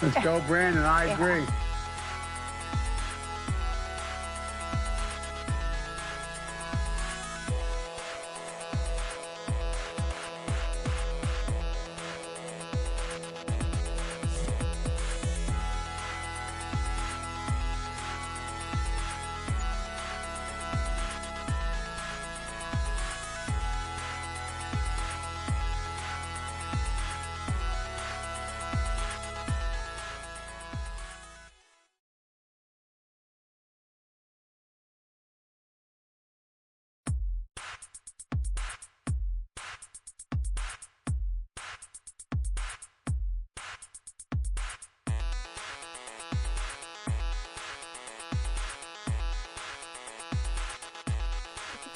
Let's go, Brandon. I agree.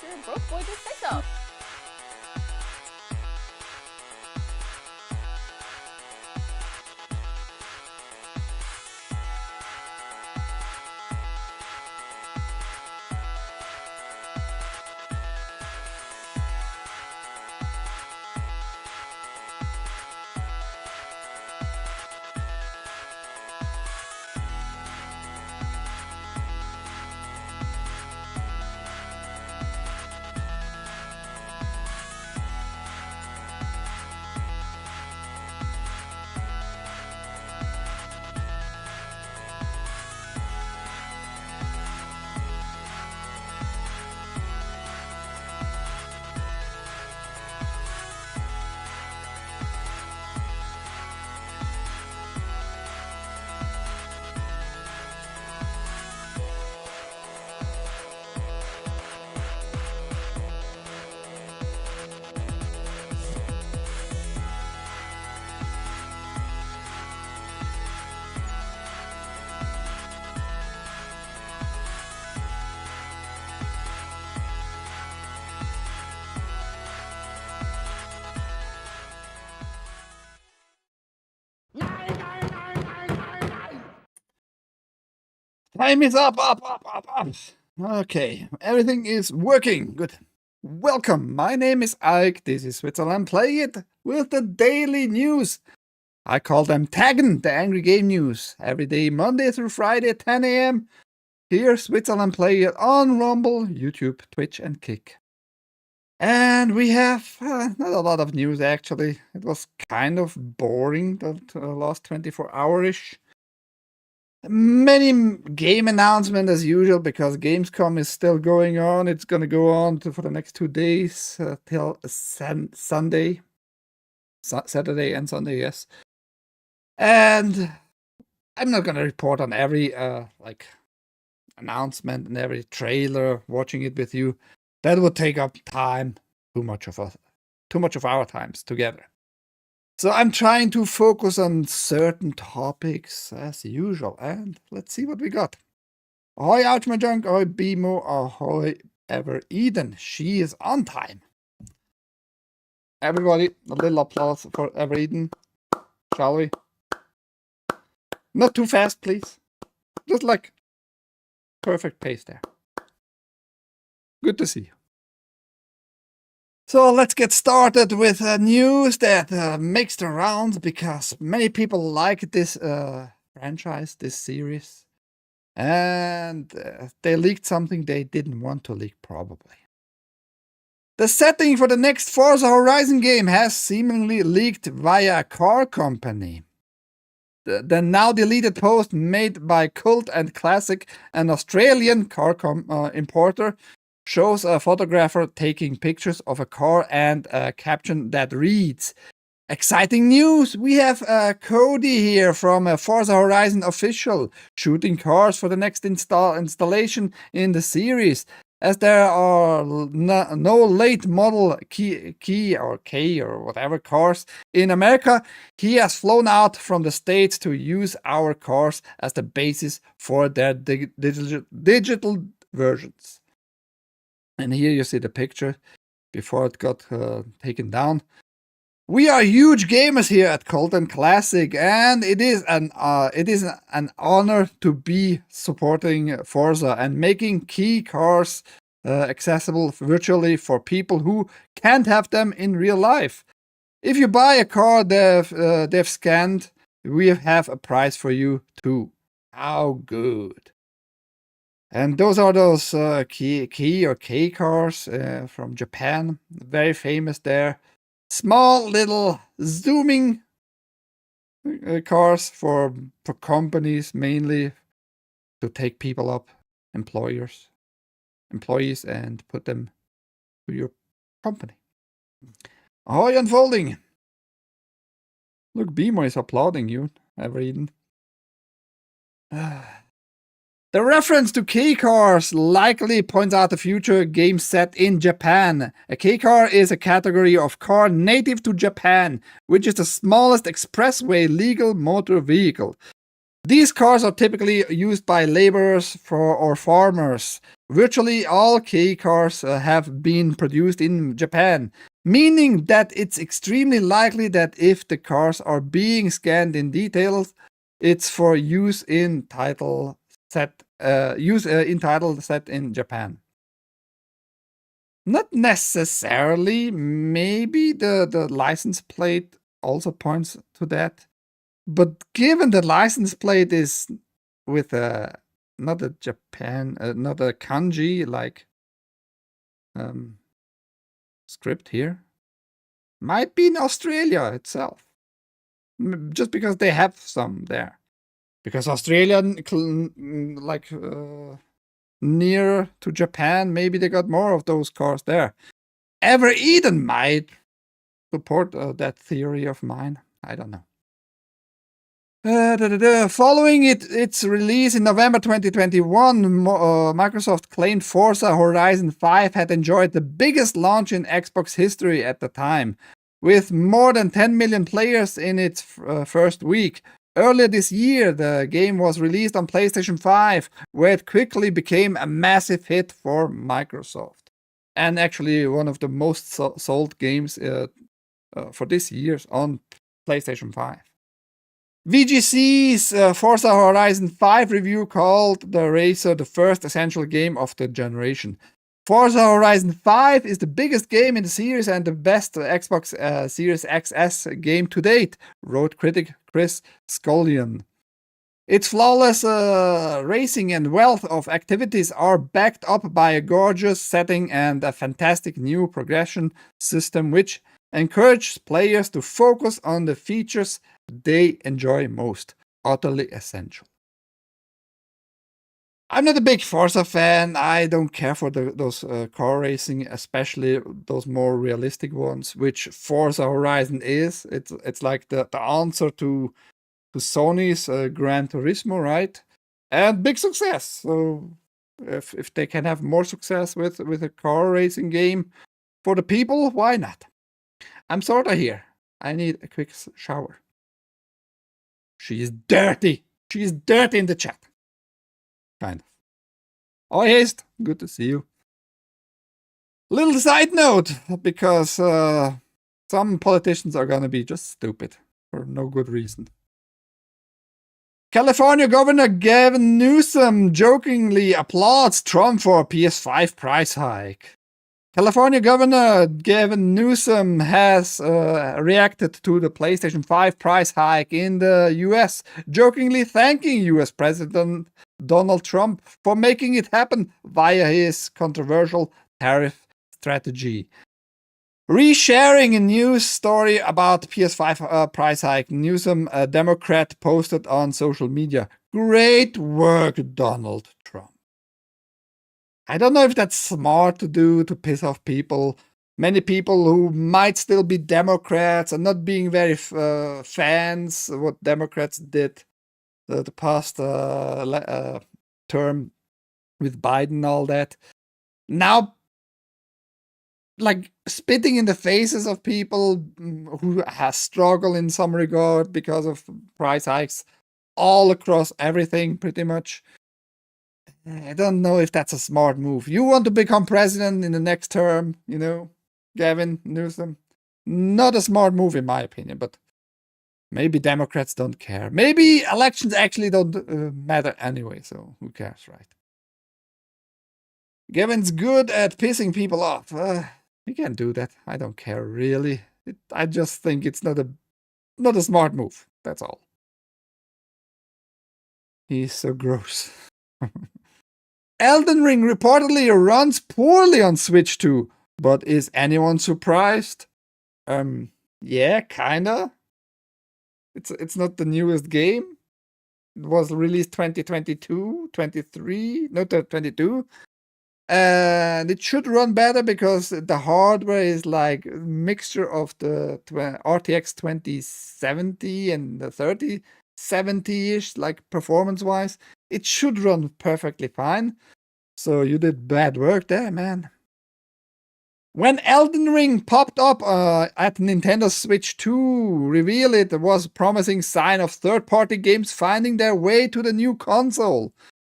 If you're a broke boy, just say so. Time is up. Okay, everything is working. Good. Welcome. My name is Ike. This is Switzerland.playit with the daily news. I call them TAGN, the Angry Game News. Every day, Monday through Friday, 10 a.m. Here, Switzerland.playit on Rumble, YouTube, Twitch, and Kick. And we have not a lot of news, actually. It was kind of boring the last 24 hours-ish. Many game announcements as usual, because Gamescom is still going on. It's going to go on for the next 2 days till Sunday. Saturday and Sunday, yes. And I'm not going to report on every announcement and every trailer, watching it with you. That would take up time, too much of our times together. So I'm trying to focus on certain topics as usual, and let's see what we got. Ahoy, Ouch My Junk, ahoy, Bimo, ahoy, Ever Eden. She is on time. Everybody, a little applause for Ever Eden, shall we? Not too fast, please. Just like perfect pace there. Good to see you. So let's get started with news that makes the rounds, because many people like this franchise, this series, and they leaked something they didn't want to leak, probably. The setting for the next Forza Horizon game has seemingly leaked via a car company. The now deleted post made by Cult and Classic, an Australian car importer, shows a photographer taking pictures of a car and a caption that reads, "Exciting news! We have Cody here from Forza Horizon Official, shooting cars for the next installation in the series. As there are no late model K or whatever cars in America, he has flown out from the States to use our cars as the basis for their digital versions." And here you see the picture before it got taken down. "We are huge gamers here at Cult and Classic, and it is an honor to be supporting Forza and making key cars accessible virtually for people who can't have them in real life. If you buy a car they've scanned We have a prize for you too. How good. And those are those key or K cars from Japan. Very famous there. Small little zooming cars for companies mainly to take people up, employees, and put them to your company. Ahoy, unfolding! Look, Beamer is applauding you, Evereden. The reference to K-cars likely points out a future game set in Japan. A K-car is a category of car native to Japan, which is the smallest expressway legal motor vehicle. These cars are typically used by laborers or farmers. Virtually all K-cars have been produced in Japan, meaning that it's extremely likely that if the cars are being scanned in details, it's for use in title set in Japan. Not necessarily. Maybe the license plate also points to that. But given the license plate is with not a Japan, not a kanji like script here, might be in Australia itself. Just because they have some there. Because Australia, like near to Japan, maybe they got more of those cars there. Evereden might support that theory of mine. I don't know. Following its release in November 2021, Microsoft claimed Forza Horizon 5 had enjoyed the biggest launch in Xbox history at the time, with more than 10 million players in its first week. Earlier this year, the game was released on PlayStation 5, where it quickly became a massive hit for Microsoft. And actually one of the most sold games for this year on PlayStation 5. VGC's Forza Horizon 5 review called the racer the first essential game of the generation. Forza Horizon 5 is the biggest game in the series and the best Xbox Series XS game to date, wrote critic Chris Scullion. Its flawless racing and wealth of activities are backed up by a gorgeous setting and a fantastic new progression system which encourages players to focus on the features they enjoy most. Utterly essential. I'm not a big Forza fan. I don't care for those car racing, especially those more realistic ones, which Forza Horizon is. It's like the answer to Sony's Gran Turismo, right? And big success. So if they can have more success with a car racing game for the people, why not? I'm sorta here. I need a quick shower. She is dirty. She is dirty in the chat. Kind of. Oh, Haste, good to see you. Little side note, because some politicians are gonna be just stupid for no good reason. California Governor Gavin Newsom jokingly applauds Trump for PS5 price hike. California Governor Gavin Newsom has reacted to the PlayStation 5 price hike in the US, jokingly thanking US President Donald Trump for making it happen via his controversial tariff strategy. Resharing a news story about PS5 price hike, Newsom, a Democrat, posted on social media, "Great work, Donald Trump." I don't know if that's smart to do to piss off people. Many people who might still be Democrats and not being very fans of what Democrats did the past term with Biden and all that. Now, like spitting in the faces of people who have struggled in some regard because of price hikes all across everything, pretty much. I don't know if that's a smart move. You want to become president in the next term, you know, Gavin Newsom? Not a smart move in my opinion, but maybe Democrats don't care. Maybe elections actually don't matter anyway, so who cares, right? Gavin's good at pissing people off. He can do that. I don't care, really. I just think it's not a smart move. That's all. He's so gross. Elden Ring reportedly runs poorly on Switch 2, but is anyone surprised? Yeah, kinda. It's not the newest game. It was released 2022, 23, not 22. And it should run better because the hardware is like a mixture of the RTX 2070 and the 3070-ish, like performance-wise. It should run perfectly fine. So you did bad work there, man. When Elden Ring popped up at Nintendo Switch 2, reveal it was a promising sign of third-party games finding their way to the new console.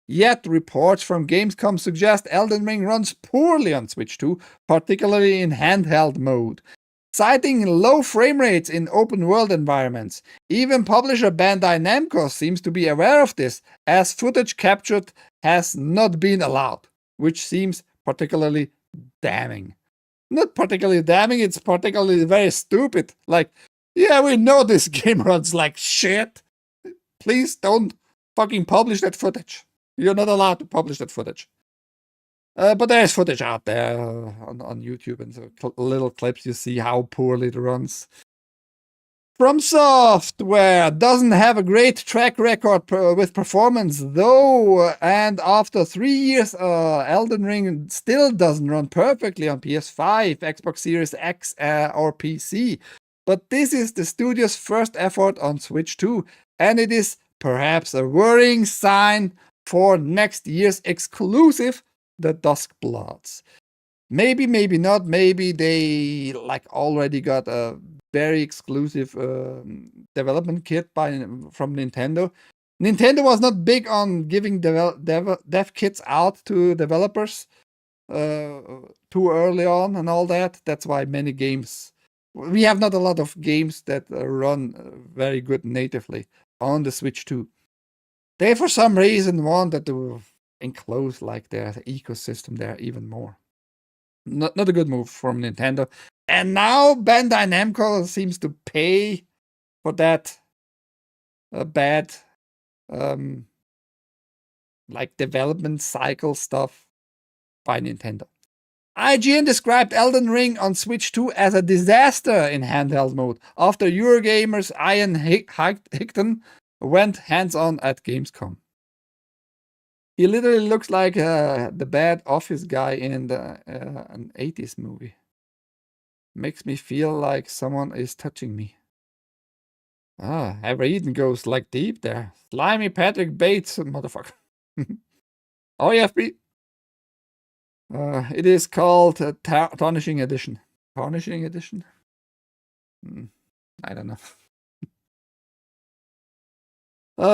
Yet, reports from Gamescom suggest Elden Ring runs poorly on Switch 2, particularly in handheld mode, citing low frame rates in open-world environments. Even publisher Bandai Namco seems to be aware of this, as footage captured has not been allowed, which seems particularly damning. Not particularly damning, it's particularly very stupid. Like, yeah, we know this game runs like shit. Please don't fucking publish that footage. You're not allowed to publish that footage. But there's footage out there on YouTube, and so little clips you see how poorly it runs. From Software doesn't have a great track record with performance, though, and after 3 years, Elden Ring still doesn't run perfectly on PS5, Xbox Series X, or PC. But this is the studio's first effort on Switch 2, and it is perhaps a worrying sign for next year's exclusive, The Duskbloods. Maybe, maybe not. Maybe they like already got a very exclusive development kit from Nintendo. Nintendo was not big on giving dev kits out to developers too early on and all that. That's why many games... We have not a lot of games that run very good natively on the Switch 2. They, for some reason, wanted to enclose like their ecosystem there even more. Not a good move from Nintendo. And now Bandai Namco seems to pay for that bad like development cycle stuff by Nintendo. IGN described Elden Ring on Switch 2 as a disaster in handheld mode after Eurogamer's Ian Hickton went hands-on at Gamescom. He literally looks like the bad office guy in an 80s movie. Makes me feel like someone is touching me. Ever Eden goes like deep there. Slimy Patrick Bates, motherfucker. Oh, yeah, FB. It is called Tarnishing Edition. Tarnishing Edition? I don't know.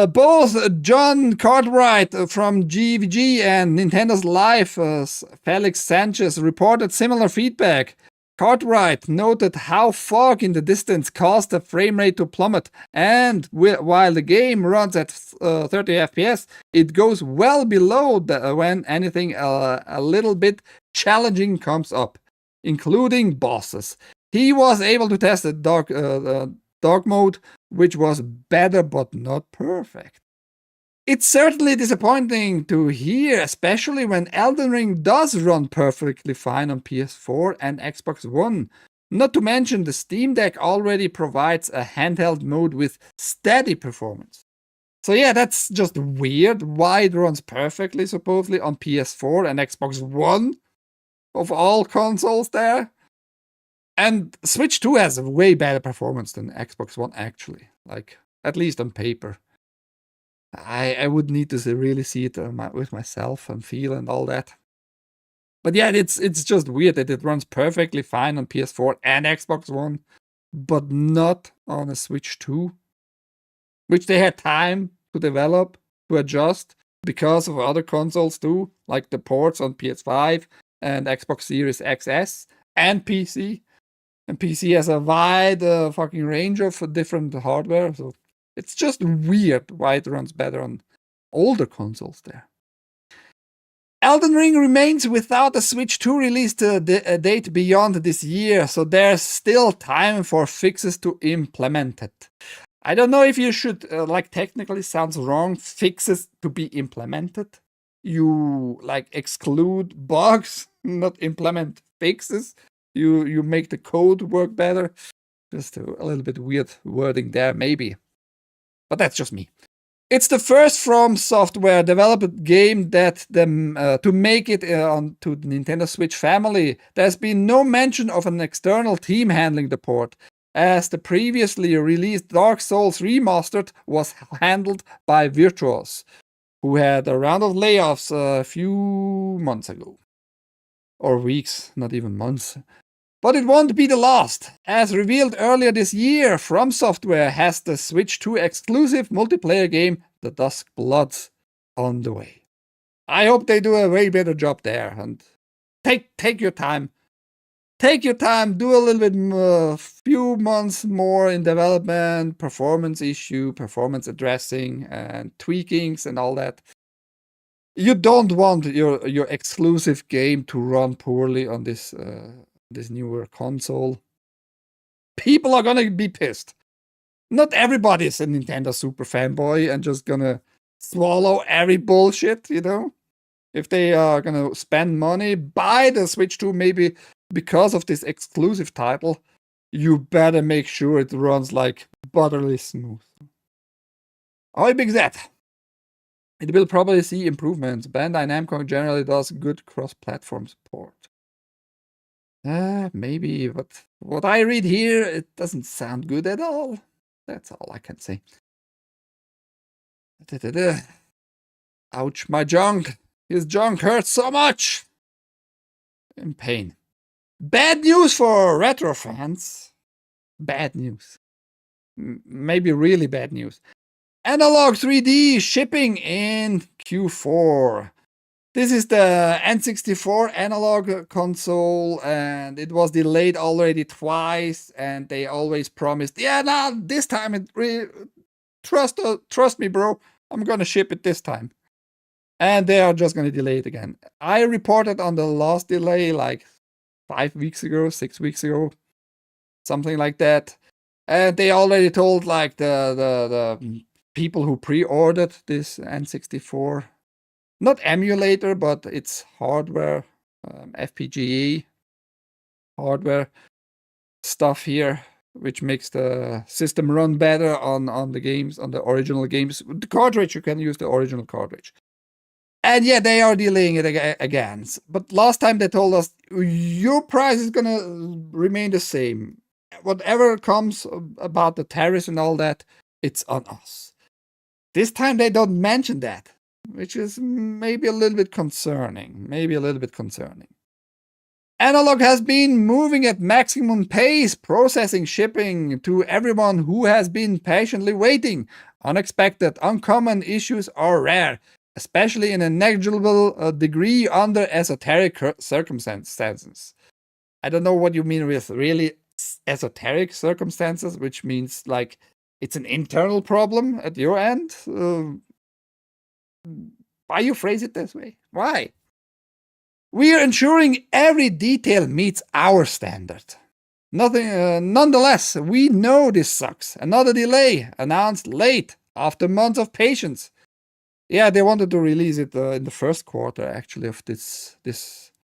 Both John Cartwright from GVG and Nintendo's Live, Felix Sanchez, reported similar feedback. Cartwright noted how fog in the distance caused the frame rate to plummet, and while the game runs at 30 FPS, it goes well below when anything a little bit challenging comes up, including bosses. He was able to test the dog mode, which was better but not perfect. It's certainly disappointing to hear, especially when Elden Ring does run perfectly fine on PS4 and Xbox One. Not to mention the Steam Deck already provides a handheld mode with steady performance. So yeah, that's just weird why it runs perfectly supposedly on PS4 and Xbox One of all consoles there. And Switch 2 has a way better performance than Xbox One, actually. Like, at least on paper. I would need to really see it with myself and feel and all that. But yeah, it's just weird that it runs perfectly fine on PS4 and Xbox One, but not on a Switch 2. Which they had time to develop, to adjust, because of other consoles too, like the ports on PS5 and Xbox Series XS and PC. And PC has a wide fucking range of different hardware, so it's just weird why it runs better on older consoles there. Elden Ring remains without a Switch 2 release date beyond this year, so there's still time for fixes to implement it. I don't know if you should, like technically sounds wrong, fixes to be implemented. You like exclude bugs, not implement fixes. You make the code work better. Just a little bit weird wording there, maybe. But that's just me. It's the first From Software developed game that to make it onto the Nintendo Switch family. There's been no mention of an external team handling the port, as the previously released Dark Souls Remastered was handled by Virtuos, who had a round of layoffs a few months ago. Or weeks, not even months. But it won't be the last. As revealed earlier this year, From Software has the Switch 2 exclusive multiplayer game, The Dusk Bloods, on the way. I hope they do a way better job there. And take your time. Take your time, do a little bit, few months more in development, performance issue, performance addressing, and tweakings and all that. You don't want your exclusive game to run poorly on this newer console. People are gonna be pissed. Not everybody's a Nintendo super fanboy and just gonna swallow every bullshit, you know? If they are gonna spend money, buy the Switch 2 maybe because of this exclusive title, you better make sure it runs like butterly smooth. How big is that? It will probably see improvements. Bandai Namco generally does good cross-platform support. Maybe, but what I read here, it doesn't sound good at all. That's all I can say. Ouch, my junk. His junk hurts so much. In pain. Bad news for retro fans. Bad news. Maybe really bad news. Analog 3D shipping in Q4. This is the N64 analog console, and it was delayed already twice, and they always promised, yeah, nah, this time trust me, bro, I'm gonna ship it this time. And they are just gonna delay it again. I reported on the last delay like 5 weeks ago, 6 weeks ago, something like that. And they already told like the people who pre-ordered this N64, not emulator, but it's hardware, FPGA hardware stuff here, which makes the system run better on the games, on the original games. The cartridge, you can use the original cartridge. And yeah, they are delaying it again. But last time they told us, your price is gonna remain the same. Whatever comes about the tariffs and all that, it's on us. This time they don't mention that, which is maybe a little bit concerning. Analog has been moving at maximum pace, processing shipping to everyone who has been patiently waiting. Unexpected, uncommon issues are rare, especially in a negligible degree under esoteric circumstances. I don't know what you mean with really esoteric circumstances, which means like it's an internal problem at your end. Why you phrase it this way? Why? We are ensuring every detail meets our standard. Nonetheless, we know this sucks. Another delay, announced late, after months of patience. Yeah, they wanted to release it in the first quarter, actually, of this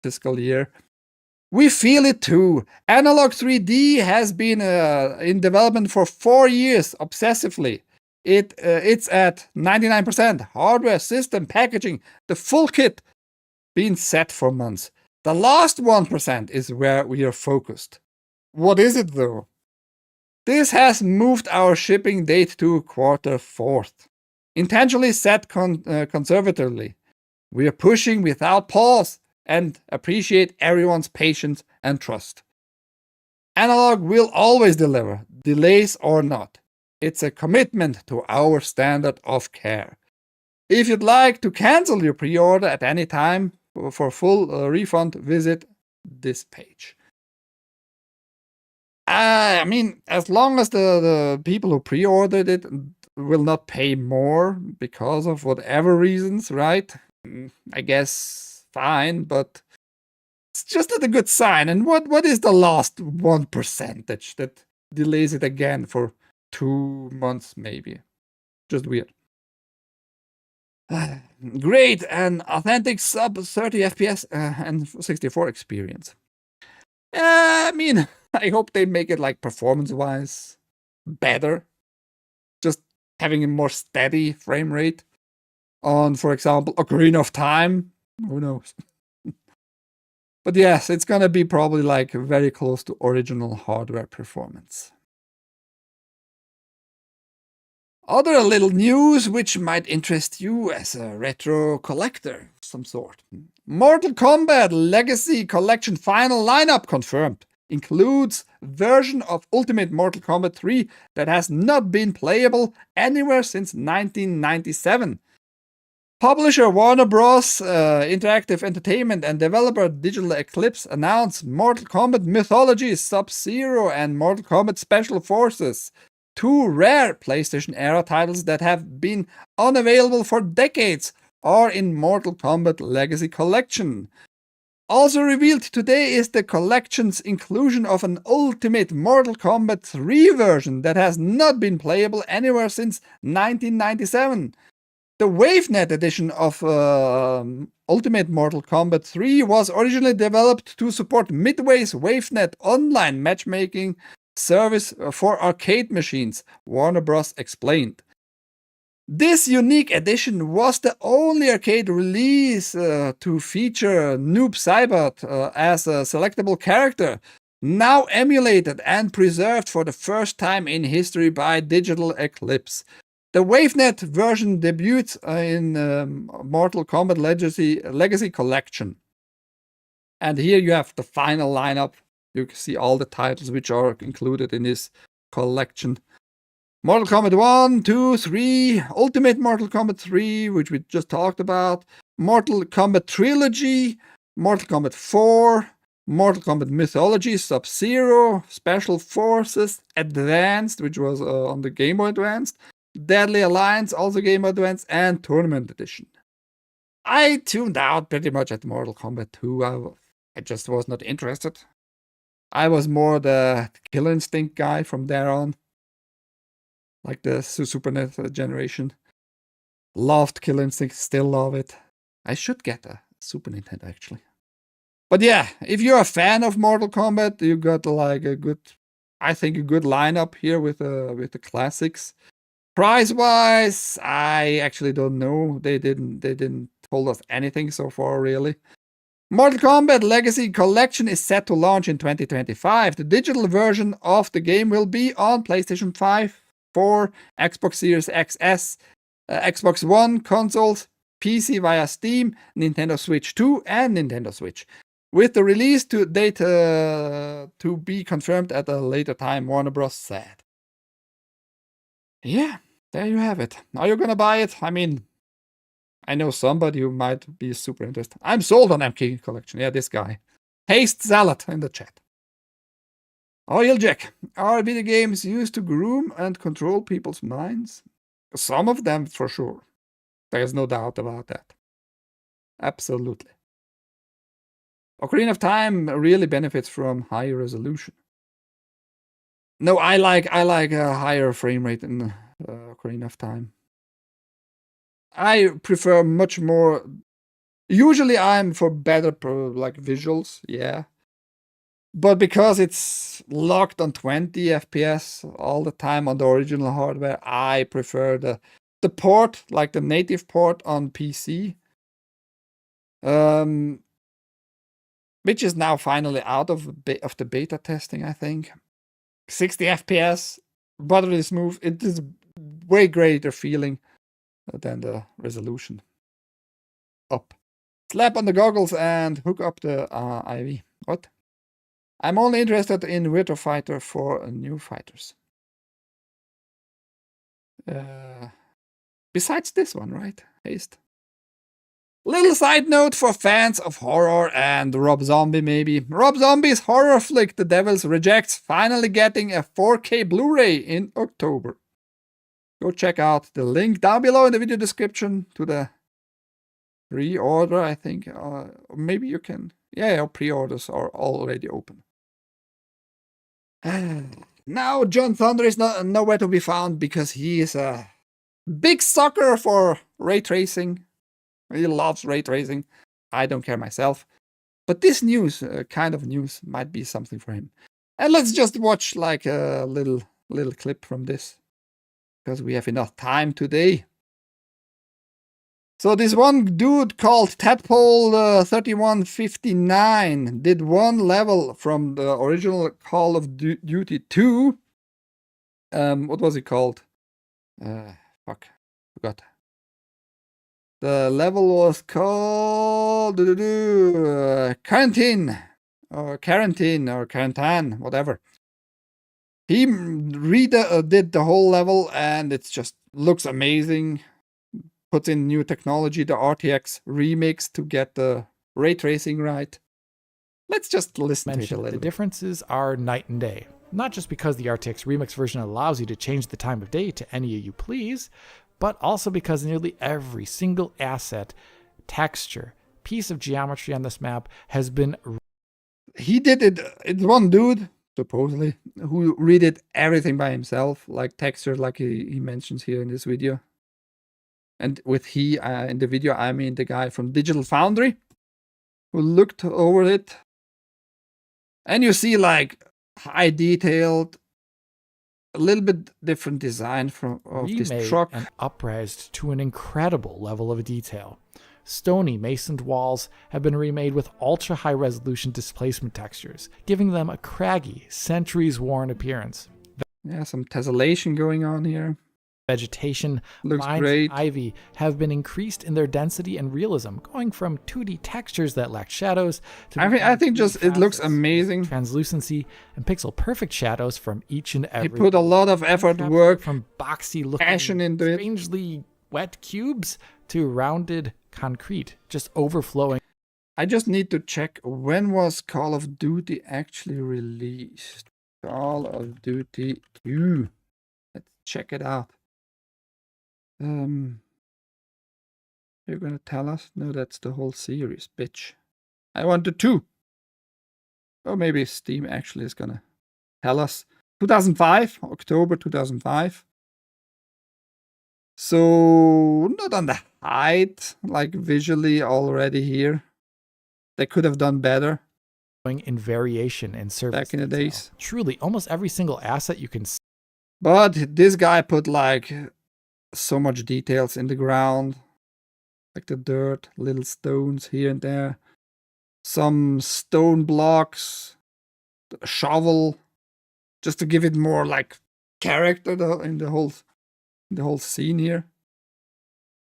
fiscal year. We feel it too. Analog 3D has been in development for 4 years, obsessively. It's at 99%. Hardware, system, packaging, the full kit, been set for months. The last 1% is where we are focused. What is it though? This has moved our shipping date to Q4. Intentionally set conservatively. We are pushing without pause and appreciate everyone's patience and trust. Analog will always deliver, delays or not. It's a commitment to our standard of care. If you'd like to cancel your pre-order at any time for full refund, visit this page. I mean, as long as the people who pre-ordered it will not pay more because of whatever reasons, right? I guess fine, but it's just not a good sign. And what is the last 1% that delays it again for 2 months maybe. Just weird. Great and authentic sub 30 FPS and 64 experience. I mean, I hope they make it like performance-wise better. Just having a more steady frame rate on, for example, Ocarina of Time. Who knows? But yes, it's gonna be probably like very close to original hardware performance. Other little news which might interest you as a retro collector of some sort. Mortal Kombat Legacy Collection final lineup confirmed. Includes version of Ultimate Mortal Kombat 3 that has not been playable anywhere since 1997. Publisher Warner Bros. Interactive Entertainment and developer Digital Eclipse announced Mortal Kombat Mythology Sub-Zero and Mortal Kombat Special Forces, 2 rare PlayStation-era titles that have been unavailable for decades, are in Mortal Kombat Legacy Collection. Also revealed today is the collection's inclusion of an Ultimate Mortal Kombat 3 version that has not been playable anywhere since 1997. The WaveNet edition of Ultimate Mortal Kombat 3 was originally developed to support Midway's WaveNet online matchmaking service for arcade machines, Warner Bros. Explained. This unique edition was the only arcade release to feature Noob Saibot as a selectable character, now emulated and preserved for the first time in history by Digital Eclipse. The WaveNet version debuts in Mortal Kombat Legacy Collection. And here you have the final lineup. You can see all the titles which are included in this collection. Mortal Kombat 1, 2, 3, Ultimate Mortal Kombat 3, which we just talked about, Mortal Kombat Trilogy, Mortal Kombat 4, Mortal Kombat Mythology Sub-Zero, Special Forces Advanced, which was on the Game Boy Advanced, Deadly Alliance, also Game Boy Advance, and Tournament Edition. I tuned out pretty much at Mortal Kombat 2. I just was not interested. I was more the Killer Instinct guy from there on. Like the Super NES generation. Loved Killer Instinct, still love it. I should get a Super Nintendo actually. But yeah, if you're a fan of Mortal Kombat, you got like a good lineup here with the classics. Price-wise, I actually don't know. They didn't told us anything so far really. Mortal Kombat Legacy Collection is set to launch in 2025. The digital version of the game will be on PlayStation 5, 4, Xbox Series XS, Xbox One consoles, PC via Steam, Nintendo Switch 2, and Nintendo Switch. With the release date to be confirmed at a later time, Warner Bros. Said. Yeah, there you have it. Are you gonna buy it? I mean, I know somebody who might be super interested. I'm sold on MK Collection. Yeah, this guy. Haste Salad in the chat. UrhG. Are video games used to groom and control people's minds? Some of them, for sure. There's no doubt about that. Absolutely. Ocarina of Time really benefits from higher resolution. No, I like a higher frame rate in Ocarina of Time. I prefer much more. Usually, I'm for better visuals, yeah. But because it's locked on 20 FPS all the time on the original hardware, I prefer the port, like the native port on PC, which is now finally out of the beta testing, I think. 60 FPS, buttery smooth. It is way greater feeling than the resolution. Up. Slap on the goggles and hook up the IV. What? I'm only interested in Virtua Fighter for new fighters. Besides this one, right? Haste. Little side note for fans of horror and Rob Zombie maybe. Rob Zombie's horror flick The Devil's Rejects finally getting a 4K Blu-ray in October. Go check out the link down below in the video description to the pre-order, I think. Maybe you can... Yeah, pre-orders are already open. Now John Thunder is nowhere to be found because he is a big sucker for ray tracing. He loves ray tracing. I don't care myself. But this news, kind of news, might be something for him. And let's just watch like a little clip from this, because we have enough time today. So this one dude called Tadpole3159 did one level from the original Call of Duty 2. What was it called? Fuck, forgot. The level was called Quarantine or Quarantine, whatever. He did the whole level, and it just looks amazing. Puts in new technology, the RTX remix, to get the ray tracing right. Let's just listen to it a little bit. The differences are night and day. Not just because the RTX remix version allows you to change the time of day to any you please, but also because nearly every single asset, texture, piece of geometry on this map has been... He did it. It's one dude, supposedly, who redid everything by himself, like texture, like he mentions here in this video. And with in the video, I mean the guy from Digital Foundry, who looked over it. And you see like high detailed, a little bit different design of this truck. And upraised to an incredible level of detail. Stony masoned walls have been remade with ultra high resolution displacement textures, giving them a craggy, centuries worn appearance. Yeah, some tessellation going on here. Vegetation, looks vines, great. and ivy have been increased in their density and realism, going from 2D textures that lack shadows to I think just it looks amazing. Translucency and pixel perfect shadows from each and every. He put a lot of effort, work, from boxy looking, passion into it. Strangely wet cubes to rounded concrete, just overflowing. I just need to check, when was Call of Duty actually released? Call of Duty 2. Let's check it out. You're gonna tell us? No, that's the whole series, bitch. I want the 2. Or maybe Steam actually is gonna tell us. 2005, October 2005. So, not on the height, like visually already here. They could have done better. In variation in service back in the days. Truly, almost every single asset you can see. But this guy put like so much details in the ground, like the dirt, little stones here and there, some stone blocks, a shovel, just to give it more like character in the whole scene here.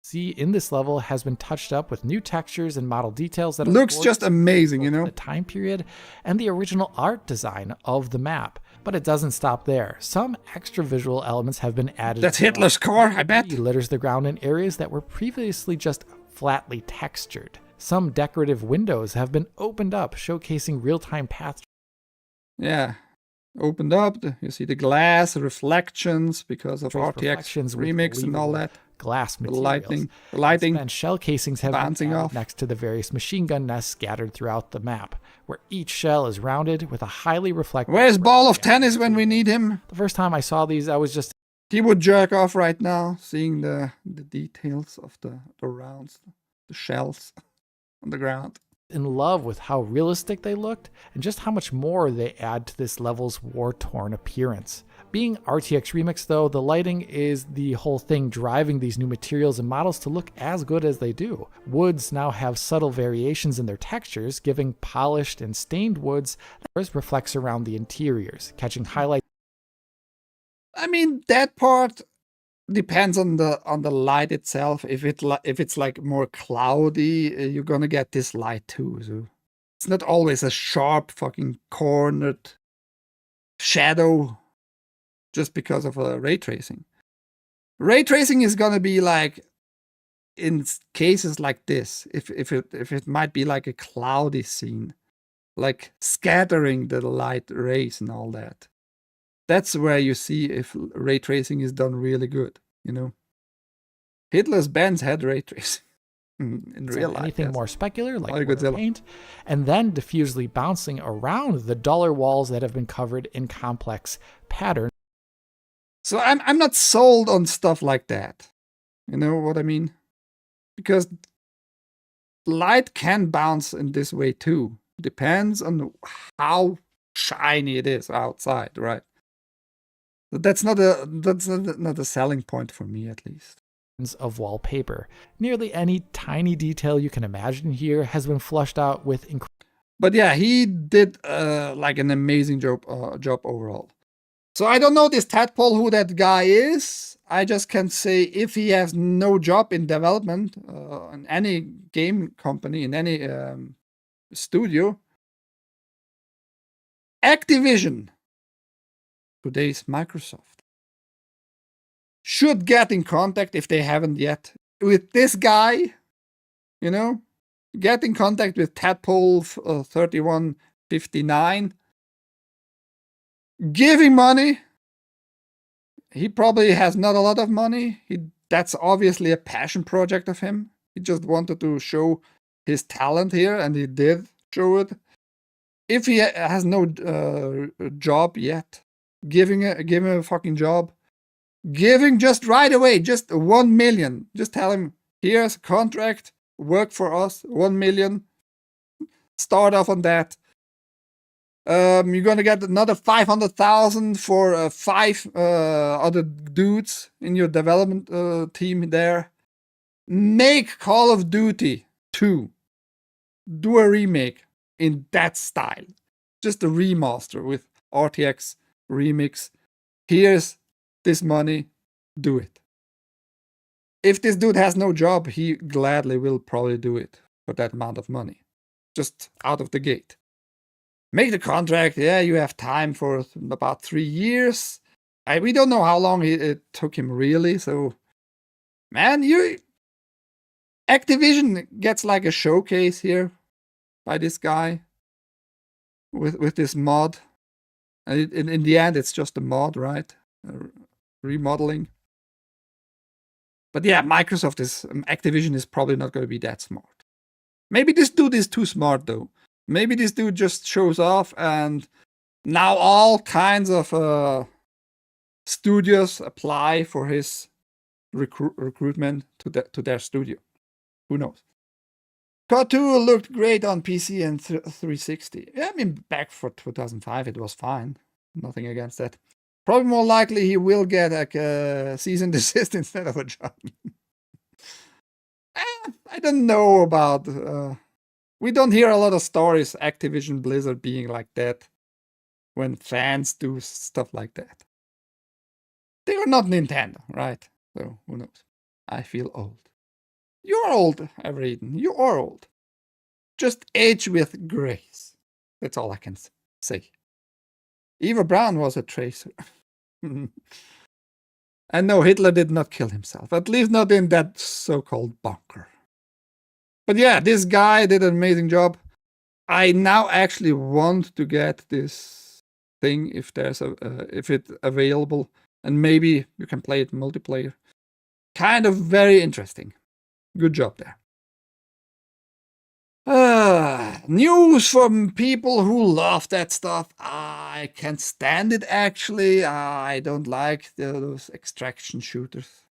See, in this level has been touched up with new textures and model details that looks just amazing, you know, the time period and the original art design of the map. But it doesn't stop there. Some extra visual elements have been added. That's Hitler's core, I bet. He litters the ground in areas that were previously just flatly textured. Some decorative windows have been opened up, showcasing real-time paths. Yeah, opened up. You see the glass reflections because of RTX remix and all that. Glass the materials. lighting. And shell casings have bouncing been off next to the various machine gun nests scattered throughout the map, where each shell is rounded with a highly reflective. Where's Ball of Tennis when we need him? The first time I saw these, I was just... He would jerk off right now, seeing the details of the rounds, the shells on the ground. In love with how realistic they looked and just how much more they add to this level's war-torn appearance. Being RTX Remix though, the lighting is the whole thing driving these new materials and models to look as good as they do. Woods now have subtle variations in their textures, giving polished and stained woods that reflects around the interiors, catching highlights. I mean, that part depends on the light itself. If it's like more cloudy, you're gonna get this light too. So it's not always a sharp fucking cornered shadow just because of ray tracing. Ray tracing is gonna be like in cases like this, if it might be like a cloudy scene, like scattering the light rays and all that. That's where you see if ray tracing is done really good, you know. Hitler's Benz had ray tracing. in real life. Anything Yes. more specular, like Like water Godzilla. paint, and then diffusely bouncing around the duller walls that have been covered in complex patterns. So I'm not sold on stuff like that. You know what I mean? Because light can bounce in this way too. Depends on how shiny it is outside, right? But that's not a selling point for me, at least. Of wallpaper. Nearly any tiny detail you can imagine here has been flushed out with But yeah, he did like an amazing job overall. So I don't know this tadpole who that guy is. I just can say if he has no job in development in any game company, in any studio, Activision, today's Microsoft, should get in contact if they haven't yet with this guy. You know, get in contact with Tadpole 3159. Give him money. He probably has not a lot of money. That's obviously a passion project of him. He just wanted to show his talent here, and he did show it. If he has no job yet, give him a fucking job. Give him just right away, just 1 million. Just tell him, here's a contract, work for us, 1 million. Start off on that. You're gonna get another 500,000 for 5 other dudes in your development team there. Make Call of Duty 2. Do a remake in that style. Just a remaster with RTX remix. Here's this money. Do it. If this dude has no job, he gladly will probably do it for that amount of money. Just out of the gate. Make the contract. Yeah, you have time for about 3 years. We don't know how long it took him really. So, man, Activision gets like a showcase here by this guy with this mod. And in the end, it's just a mod, right? Remodeling. But yeah, Activision is probably not going to be that smart. Maybe this dude is too smart though. Maybe this dude just shows off, and now all kinds of studios apply for his recruitment to their studio. Who knows? COD 2 looked great on PC and 360. Yeah, I mean, back for 2005, it was fine. Nothing against that. Probably more likely he will get like a cease and desist instead of a job. I don't know about... we don't hear a lot of stories Activision Blizzard being like that when fans do stuff like that. They are not Nintendo, right? So, who knows? I feel old. You're old, Everyden. You are old. Just age with grace. That's all I can say. Eva Braun was a tracer. And no, Hitler did not kill himself. At least not in that so-called bunker. But yeah, this guy did an amazing job. I now actually want to get this thing if it's available, and maybe you can play it multiplayer. Kind of very interesting. Good job there. News from people who love that stuff. I can't stand it actually. I don't like those extraction shooters.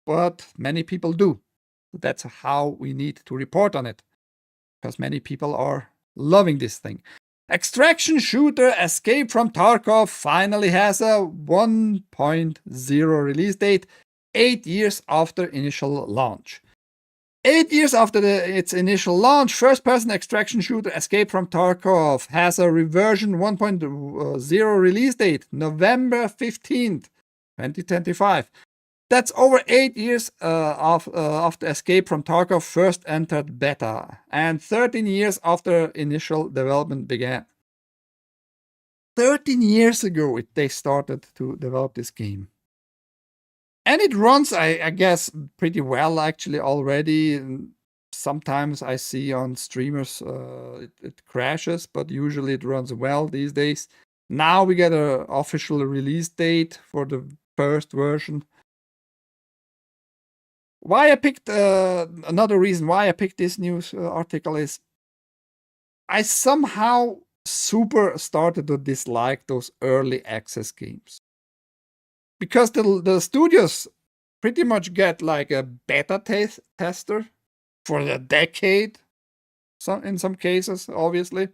But many people do. That's how we need to report on it. Because many people are loving this thing. Extraction shooter Escape from Tarkov finally has a 1.0 release date 8 years after initial launch. 8 years after its initial launch, first-person extraction shooter Escape from Tarkov has a reversion 1.0 release date, November 15th, 2025. That's over 8 years after Escape from Tarkov first entered beta, and 13 years after initial development began. 13 years ago they started to develop this game. And it runs, I guess, pretty well actually already. Sometimes I see on streamers it crashes, but usually it runs well these days. Now we get an official release date for the first version. why I picked another reason why I picked this news article is I somehow super started to dislike those early access games because the studios pretty much get like a beta tester for a decade, in some cases, obviously,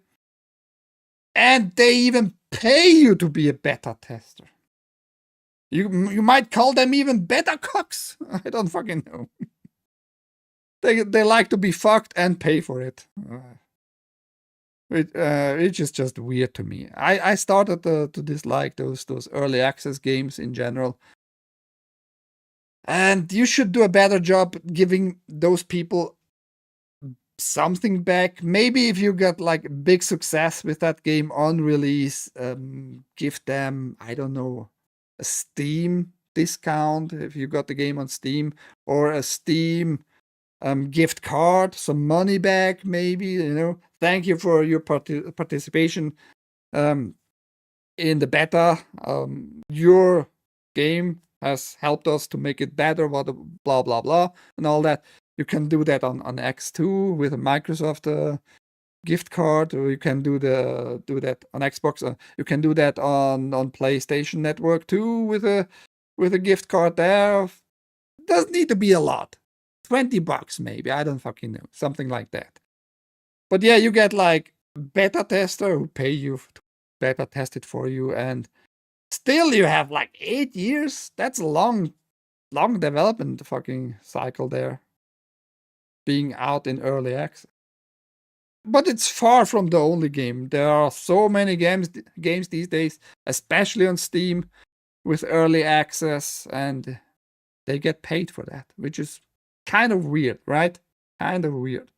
and they even pay you to be a beta tester. You might call them even beta cocks. I don't fucking know. They like to be fucked and pay for it. It's just weird to me. I started to dislike those early access games in general. And you should do a better job giving those people something back. Maybe if you got like big success with that game on release, give them, I don't know, a Steam discount if you got the game on Steam, or a Steam gift card, some money back, maybe, thank you for your participation in the beta. Your game has helped us to make it better, blah blah blah, and all that. You can do that on X2 with a Microsoft gift card, or you can do that on Xbox. You can do that on PlayStation Network too with a gift card there. Doesn't need to be a lot. $20 maybe, I don't fucking know, something like that. But yeah, you get like beta tester who pay you to beta test it for you, and still you have like 8 years. That's a long development fucking cycle there, being out in early access. But it's far from the only game. There are so many games these days, especially on Steam, with early access, and they get paid for that, which is kind of weird, right? Kind of weird.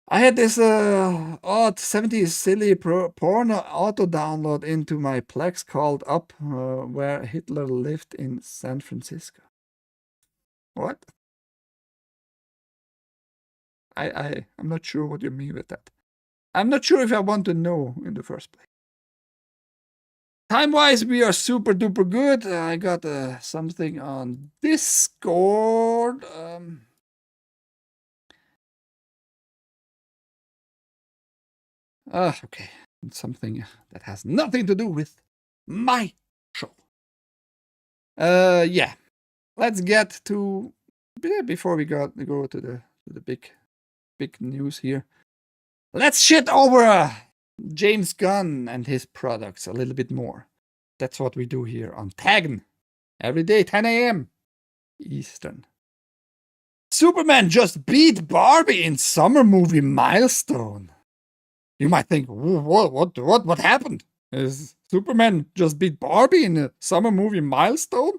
I had this odd 70s silly porno auto download into my Plex called Up, where Hitler lived in San Francisco. What? I'm not sure what you mean with that. I'm not sure if I want to know in the first place. Time-wise, we are super duper good. I got something on Discord. Okay. Something that has nothing to do with my show. Yeah. Let's get to, before we go to the big news here. Let's shit over James Gunn and his products a little bit more. That's what we do here on TAGN. Every day, 10 a.m. Eastern. Superman just beat Barbie in summer movie milestone. You might think, what happened? Is Superman just beat Barbie in a summer movie milestone?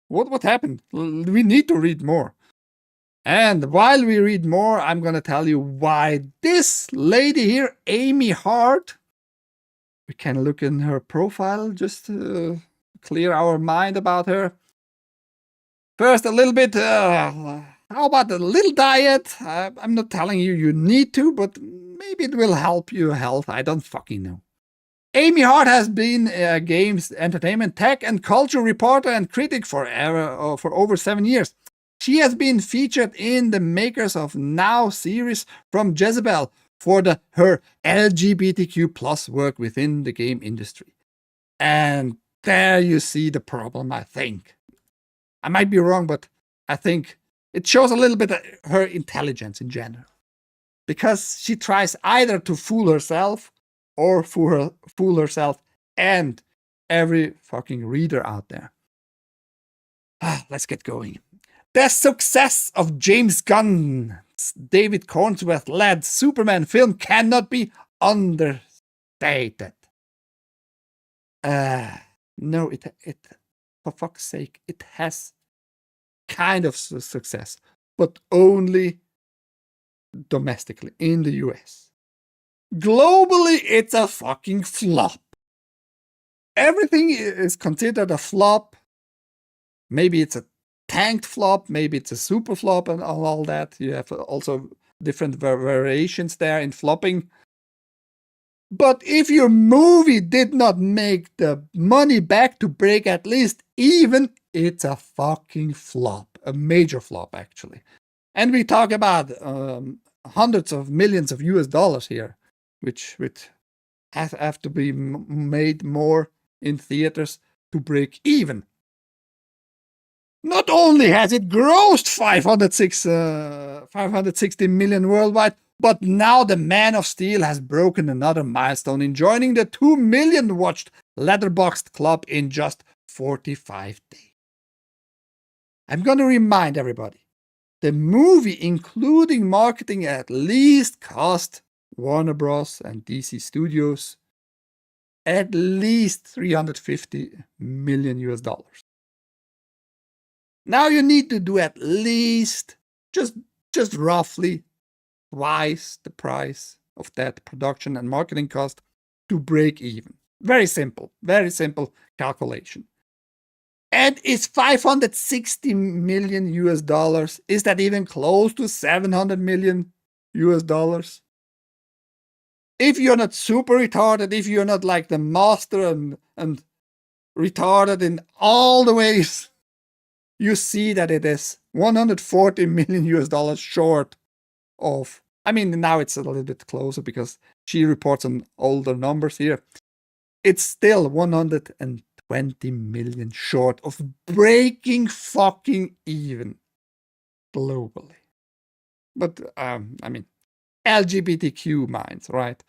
What happened? We need to read more. And while we read more, I'm gonna tell you why this lady here, Amy Hart, we can look in her profile just to clear our mind about her. First, a little bit, how about a little diet? I'm not telling you need to, but maybe it will help your health. I don't fucking know. Amy Hart has been a games, entertainment, tech, and culture reporter and critic for over 7 years. She has been featured in the Makers of Now series from Jezebel for her LGBTQ plus work within the game industry. And there you see the problem, I think. I might be wrong, but I think it shows a little bit of her intelligence in general. Because she tries either to fool herself or fool herself and every fucking reader out there. Let's get going. The success of James Gunn's David Cornsworth-led Superman film cannot be understated. No, it for fuck's sake, it has kind of success, but only domestically in the US. Globally, it's a fucking flop. Everything is considered a flop. Maybe it's a tanked flop, maybe it's a super flop and all that. You have also different variations there in flopping. But if your movie did not make the money back to break at least even, it's a fucking flop. a major flop actually. And we talk about hundreds of millions of US dollars here, which have to be made more in theaters to break even. Not only has it grossed 560 million worldwide, but now the Man of Steel has broken another milestone in joining the 2 million watched Letterboxd club in just 45 days. I'm gonna remind everybody, the movie, including marketing, at least cost Warner Bros. And DC Studios at least 350 million US dollars. Now you need to do at least just roughly twice the price of that production and marketing cost to break even. Very simple calculation. And is 560 million US dollars, is that even close to 700 million US dollars? If you're not super retarded, if you're not like the master and retarded in all the ways, you see that it is 140 million US dollars short of, I mean, now it's a little bit closer because she reports on older numbers here. It's still 120 million short of breaking fucking even globally. But, I mean, LGBTQ minds, right?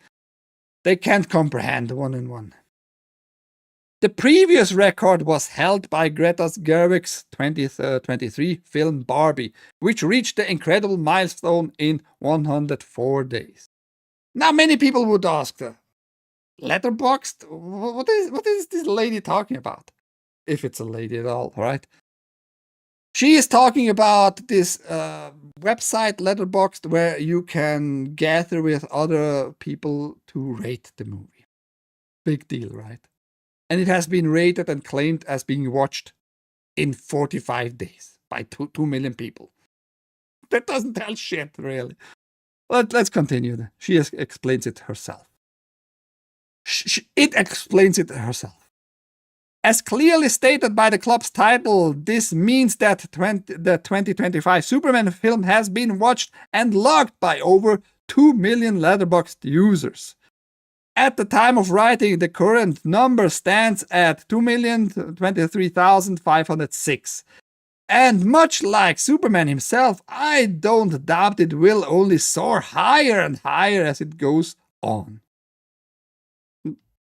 They can't comprehend one-on-one. The previous record was held by Greta Gerwig's 2023 film Barbie, which reached the incredible milestone in 104 days. Now, many people would ask, Letterboxd? What is this lady talking about? If it's a lady at all, right? She is talking about this website, Letterboxd, where you can gather with other people to rate the movie. Big deal, right? And it has been rated and claimed as being watched in 45 days by 2 million people. That doesn't tell shit, really. Let's continue. She explains it herself. It explains it herself. As clearly stated by the club's title, this means that the 2025 Superman film has been watched and logged by over 2 million Letterboxd users. At the time of writing, the current number stands at 2,023,506. And much like Superman himself, I don't doubt it will only soar higher and higher as it goes on.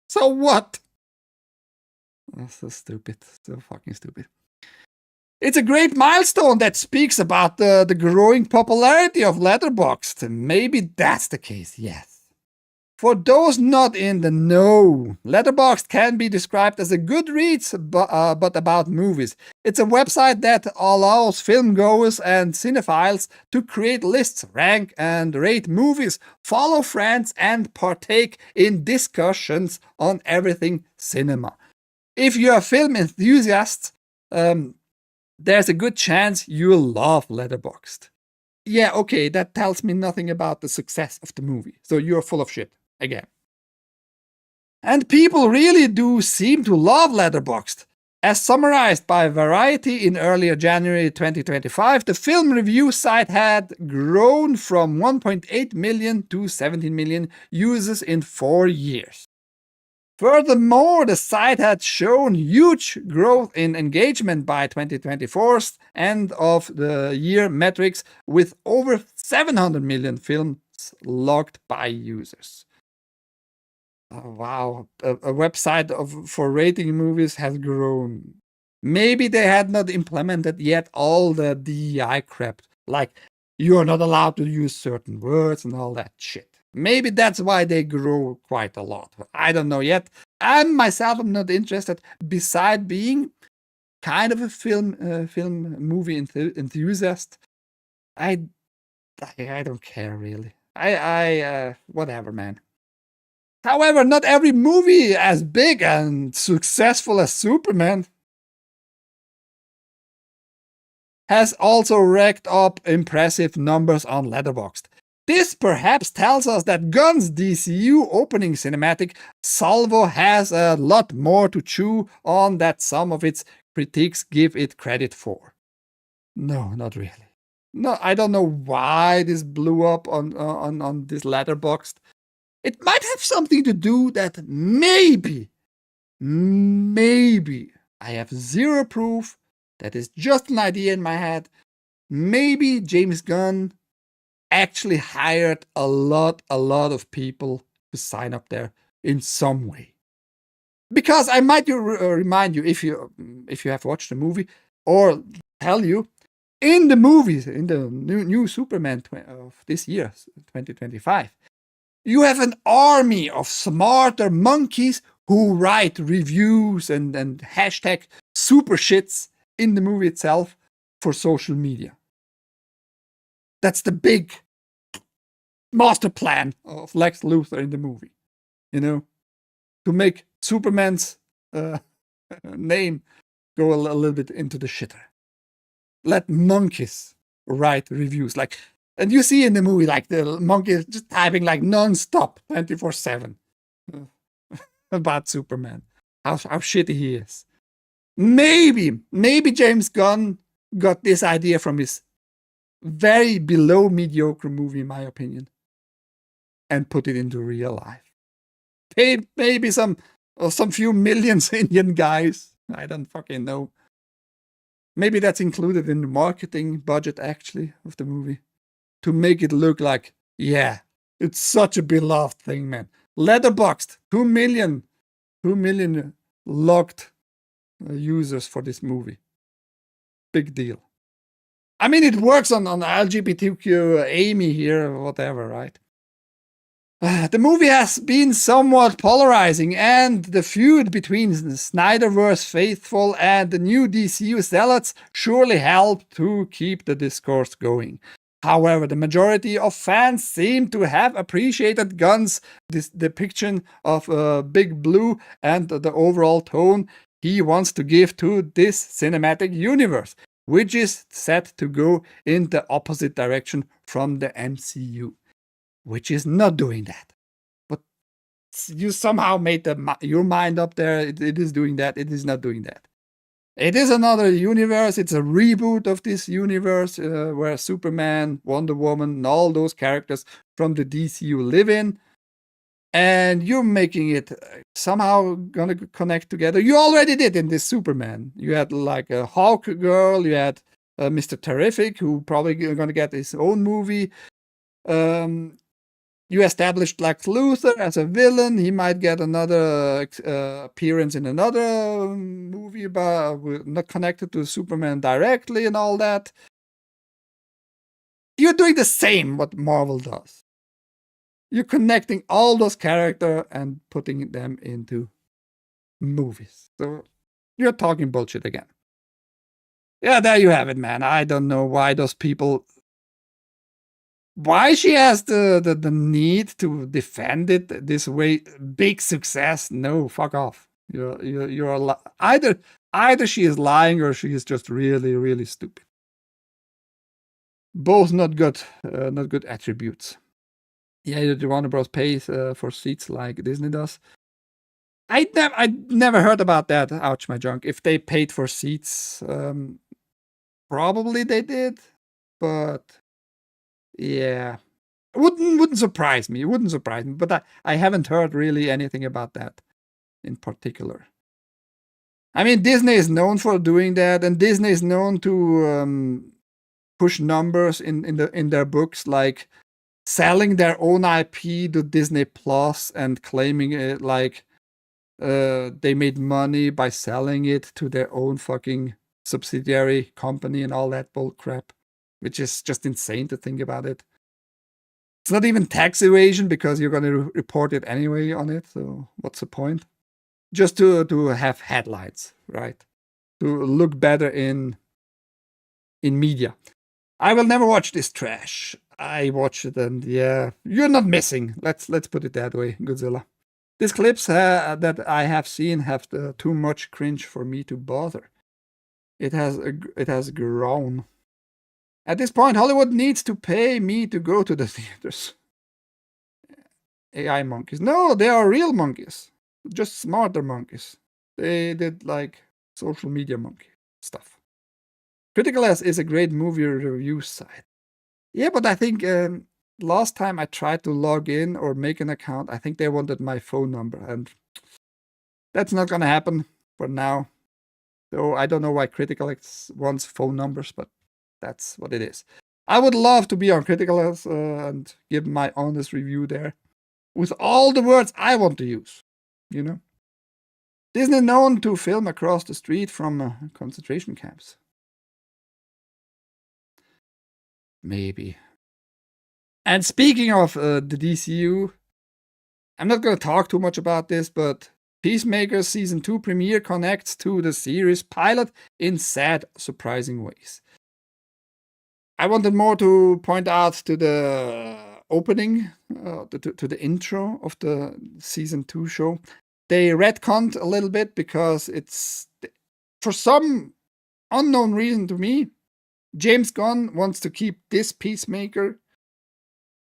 So what? That's so stupid. So fucking stupid. It's a great milestone that speaks about the growing popularity of Letterboxd. Maybe that's the case, yes. For those not in the know, Letterboxd can be described as a Goodreads, but about movies. It's a website that allows filmgoers and cinephiles to create lists, rank and rate movies, follow friends, and partake in discussions on everything cinema. If you're a film enthusiast, there's a good chance you'll love Letterboxd. Yeah, okay, that tells me nothing about the success of the movie, so you're full of shit. Again. And people really do seem to love Letterboxd. As summarized by Variety in earlier January 2025, the film review site had grown from 1.8 million to 17 million users in 4 years. Furthermore, the site had shown huge growth in engagement by 2024's end of the year metrics, with over 700 million films logged by users. Oh, wow, a website for rating movies has grown. Maybe they had not implemented yet all the DEI crap, like you're not allowed to use certain words and all that shit. Maybe that's why they grow quite a lot. I don't know yet. I myself am not interested, beside being kind of a film movie enthusiast. I don't care really. Whatever, man. However, not every movie as big and successful as Superman has also racked up impressive numbers on Letterboxd. This perhaps tells us that Gunn's DCU opening cinematic salvo has a lot more to chew on than some of its critics give it credit for. No, not really. No, I don't know why this blew up on this letterboxd. It might have something to do that maybe, I have zero proof. That is just an idea in my head. Maybe James Gunn actually hired a lot of people to sign up there in some way. Because I might remind you, if you have watched the movie, or tell you, in the movies, in the new Superman of this year, 2025, you have an army of smarter monkeys who write reviews and hashtag super shits in the movie itself for social media. That's the big master plan of Lex Luthor in the movie, you know, to make Superman's name go a little bit into the shitter. Let monkeys write reviews, like, and you see in the movie, like, the monkeys just typing like non-stop, 24/7 about Superman, how shitty he is. Maybe James Gunn got this idea from his very below mediocre movie, in my opinion, and put it into real life. Paid maybe some few millions Indian guys. I don't fucking know. Maybe that's included in the marketing budget, actually, of the movie, to make it look like, yeah, it's such a beloved thing, man. Letterboxd, 2 million logged users for this movie. Big deal. I mean, it works on LGBTQ Amy here, or whatever, right? The movie has been somewhat polarizing, and the feud between the Snyderverse faithful and the new DCU zealots surely helped to keep the discourse going. However, the majority of fans seem to have appreciated Gunn's depiction of Big Blue and the overall tone he wants to give to this cinematic universe, which is set to go in the opposite direction from the MCU. Which is not doing that. But you somehow made your mind up there. It is doing that. It is not doing that. It is another universe. It's a reboot of this universe where Superman, Wonder Woman, and all those characters from the DCU live in. And you're making it somehow gonna connect together. You already did in this Superman. You had like a Hawk Girl. You had Mr. Terrific, who probably gonna get his own movie. You established Lex Luthor as a villain. He might get another appearance in another movie, but not connected to Superman directly and all that. You're doing the same what Marvel does. You're connecting all those characters and putting them into movies. So you're talking bullshit again. Yeah, there you have it, man. I don't know why those people... Why she has the need to defend it this way? Big success? No, fuck off. You're either she is lying or she is just really stupid. Both not good attributes. Yeah, the Warner Bros. Pays for seats like Disney does. I never heard about that. Ouch, my junk. If they paid for seats, probably they did, but. Yeah, wouldn't surprise me. It wouldn't surprise me, but I haven't heard really anything about that in particular. I mean, Disney is known for doing that, and Disney is known to push numbers in their books, like selling their own IP to Disney Plus and claiming it like they made money by selling it to their own fucking subsidiary company and all that bull crap. Which is just insane to think about it. It's not even tax evasion because you're going to report it anyway on it. So what's the point? Just to have headlines, right? To look better in media. I will never watch this trash. I watch it and yeah, you're not missing. Let's put it that way, Godzilla. These clips that I have seen have too much cringe for me to bother. It has grown. At this point, Hollywood needs to pay me to go to the theaters. AI monkeys. No, they are real monkeys. Just smarter monkeys. They did like social media monkey stuff. Critical S is a great movie review site. Yeah, but I think last time I tried to log in or make an account, I think they wanted my phone number, and that's not gonna happen for now. So I don't know why Critical X wants phone numbers, but that's what it is. I would love to be on Critical X and give my honest review there with all the words I want to use, you know. Disney known to film across the street from concentration camps. Maybe. And speaking of the DCU, I'm not going to talk too much about this, but Peacemaker Season 2 premiere connects to the series pilot in sad, surprising ways. I wanted more to point out to the opening, to the intro of the Season 2 show. They retconned a little bit because it's, for some unknown reason to me, James Gunn wants to keep this Peacemaker.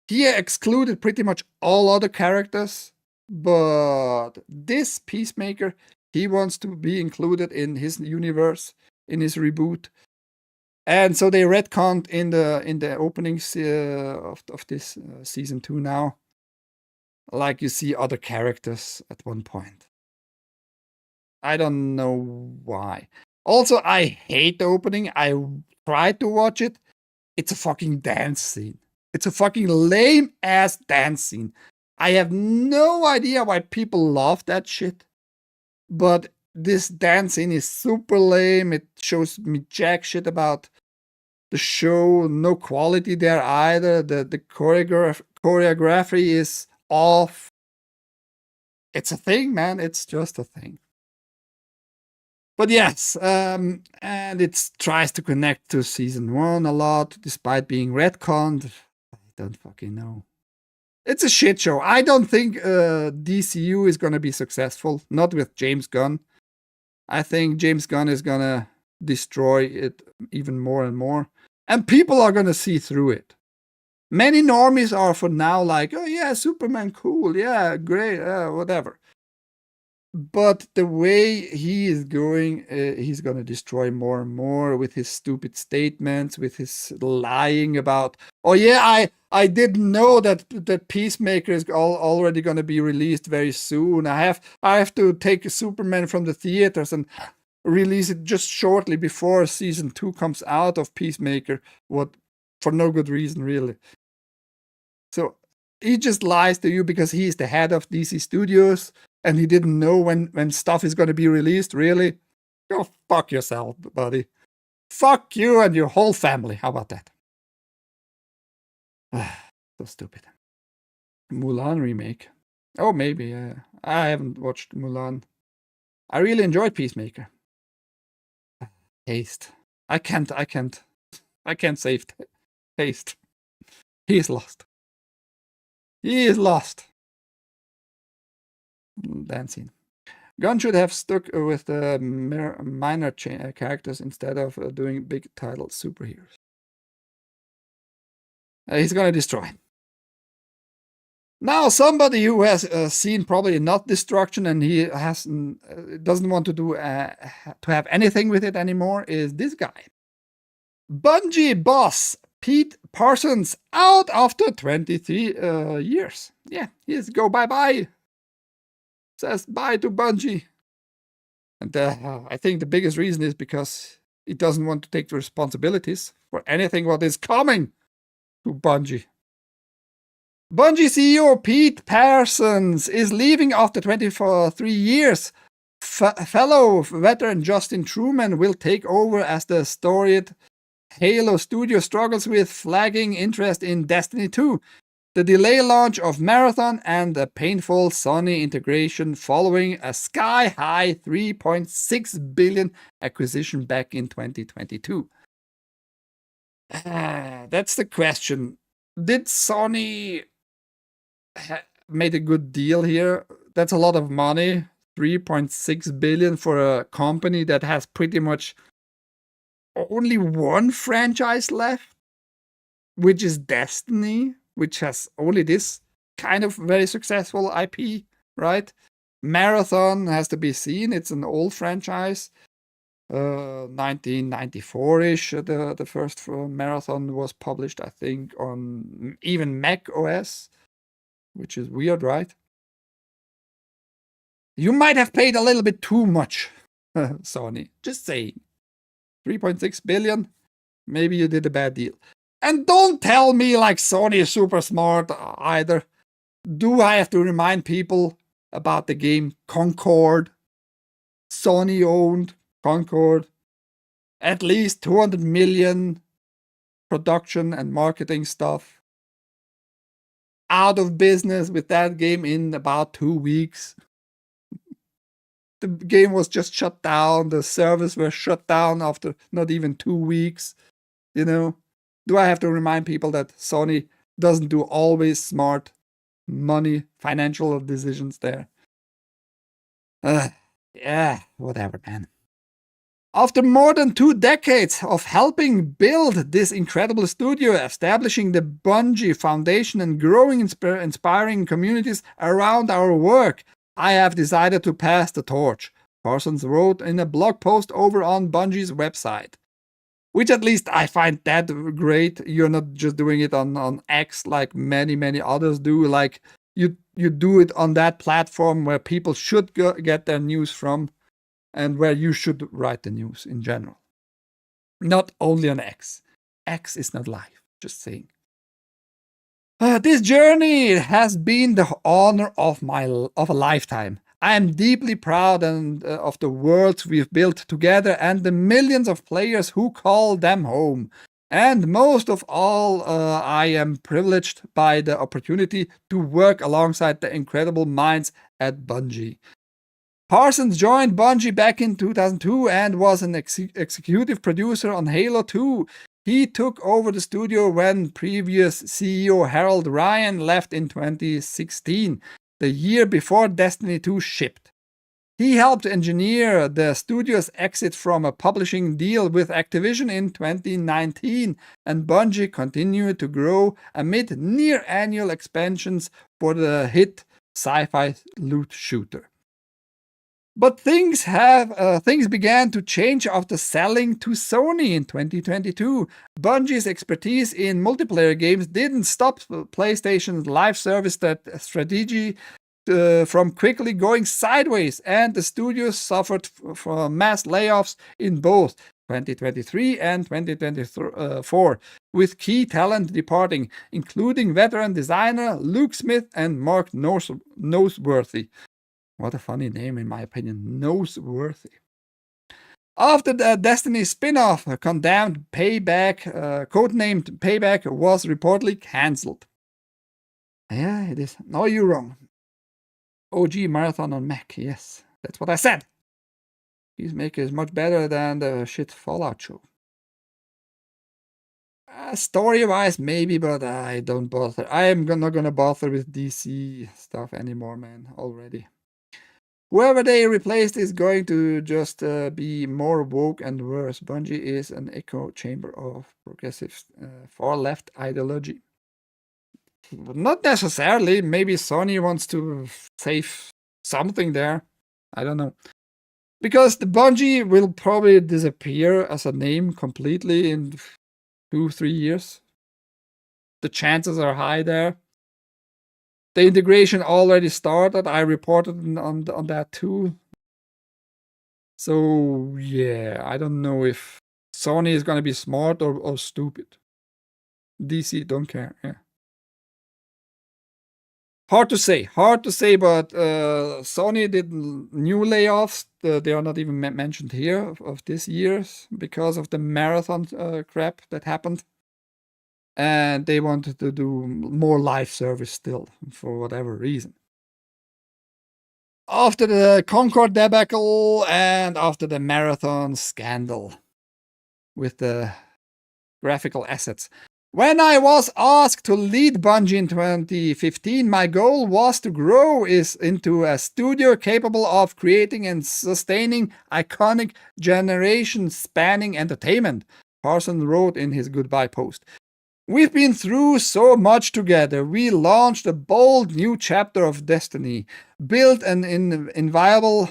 He excluded pretty much all other characters, but this Peacemaker, he wants to be included in his universe, in his reboot. And so they retconned in the openings of this Season 2 now. Like you see other characters at one point. I don't know why. Also, I hate the opening. I tried to watch it. It's a fucking dance scene. It's a fucking lame ass dance scene. I have no idea why people love that shit. But this dance scene is super lame. It shows me jack shit about the show. No quality there either. The choreography is off. It's a thing, man. It's just a thing. But yes, and it tries to connect to Season 1 a lot, despite being retconned. I don't fucking know. It's a shit show. I don't think DCU is going to be successful. Not with James Gunn. I think James Gunn is going to destroy it even more and more. And people are going to see through it. Many normies are for now like, oh yeah, Superman, cool, yeah, great, whatever. But the way he is going, he's going to destroy more and more with his stupid statements, with his lying about, oh yeah, I didn't know that Peacemaker is already going to be released very soon. I have to take Superman from the theaters and release it just shortly before Season 2 comes out of Peacemaker. What, for no good reason, really. So he just lies to you because he's the head of DC Studios and he didn't know when stuff is going to be released, really? Go fuck yourself, buddy. Fuck you and your whole family. How about that? So stupid. Mulan remake. Oh, maybe. I haven't watched Mulan. I really enjoyed Peacemaker. Haste. I can't save Haste. He is lost. He is lost. Dancing. Gunn should have stuck with the minor characters instead of doing big title superheroes. He's gonna destroy. Now, somebody who has seen probably not destruction and he doesn't want to do to have anything with it anymore is this guy. Bungie boss Pete Parsons out after 23 years. Yeah, he's go bye-bye. Says bye to Bungie. And I think the biggest reason is because he doesn't want to take the responsibilities for anything what is coming to Bungie. Bungie CEO Pete Parsons is leaving after 23 years. Fellow veteran Justin Truman will take over as the storied Halo studio struggles with flagging interest in Destiny 2, the delayed launch of Marathon, and a painful Sony integration following a sky-high $3.6 billion acquisition back in 2022. That's the question. Did Sony made a good deal here? That's a lot of money. $3.6 billion for a company that has pretty much only one franchise left, which is Destiny, which has only this kind of very successful IP, right? Marathon has to be seen. It's an old franchise. 1994-ish, the first marathon was published, I think, on even Mac OS, which is weird, right? You might have paid a little bit too much, Sony. Just saying. 3.6 billion? Maybe you did a bad deal. And don't tell me like Sony is super smart either. Do I have to remind people about the game Concord? Sony owned Concord. At least 200 million production and marketing stuff. Out of business with that game in about 2 weeks. The game was just shut down. The servers were shut down after not even 2 weeks. You know, do I have to remind people that Sony doesn't do always smart money, financial decisions there? Yeah, whatever, man. After more than 2 decades of helping build this incredible studio, establishing the Bungie Foundation and growing inspiring communities around our work, I have decided to pass the torch, Parsons wrote in a blog post over on Bungie's website. Which at least I find that great. You're not just doing it on X like many others do. Like you do it on that platform where people should get their news from and where you should write the news in general. Not only on X. X is not live, just saying. This journey has been the honor of a lifetime. I am deeply proud of the worlds we've built together and the millions of players who call them home. And most of all, I am privileged by the opportunity to work alongside the incredible minds at Bungie. Parsons joined Bungie back in 2002 and was an executive producer on Halo 2. He took over the studio when previous CEO Harold Ryan left in 2016. The year before Destiny 2 shipped. He helped engineer the studio's exit from a publishing deal with Activision in 2019, and Bungie continued to grow amid near-annual expansions for the hit sci-fi loot shooter. But things began to change after selling to Sony in 2022. Bungie's expertise in multiplayer games didn't stop PlayStation's live service strategy from quickly going sideways, and the studio suffered from mass layoffs in both 2023 and 2024, with key talent departing, including veteran designer Luke Smith and Mark Noseworthy. What a funny name, in my opinion, Noseworthy. After the Destiny spin-off, codenamed Payback, was reportedly cancelled. Yeah, it is. No, you're wrong. OG Marathon on Mac, yes, that's what I said. Peacemaker is much better than the shit Fallout show. Story-wise, maybe, but I don't bother. I am not gonna bother with DC stuff anymore, man, already. Whoever they replaced is going to just be more woke and worse. Bungie is an echo chamber of progressive far-left ideology. Not necessarily. Maybe Sony wants to save something there. I don't know. Because the Bungie will probably disappear as a name completely in 2-3 years. The chances are high there. The integration already started. I reported on that too. So, yeah, I don't know if Sony is going to be smart or stupid. DC don't care. Yeah. Hard to say, but Sony did new layoffs. They are not even mentioned here of this year's because of the marathon crap that happened. And they wanted to do more live service still, for whatever reason. After the Concord debacle and after the marathon scandal with the graphical assets. When I was asked to lead Bungie in 2015, my goal was to grow into a studio capable of creating and sustaining iconic generation-spanning entertainment, Parsons wrote in his goodbye post. We've been through so much together. We launched a bold new chapter of Destiny, built an inviolable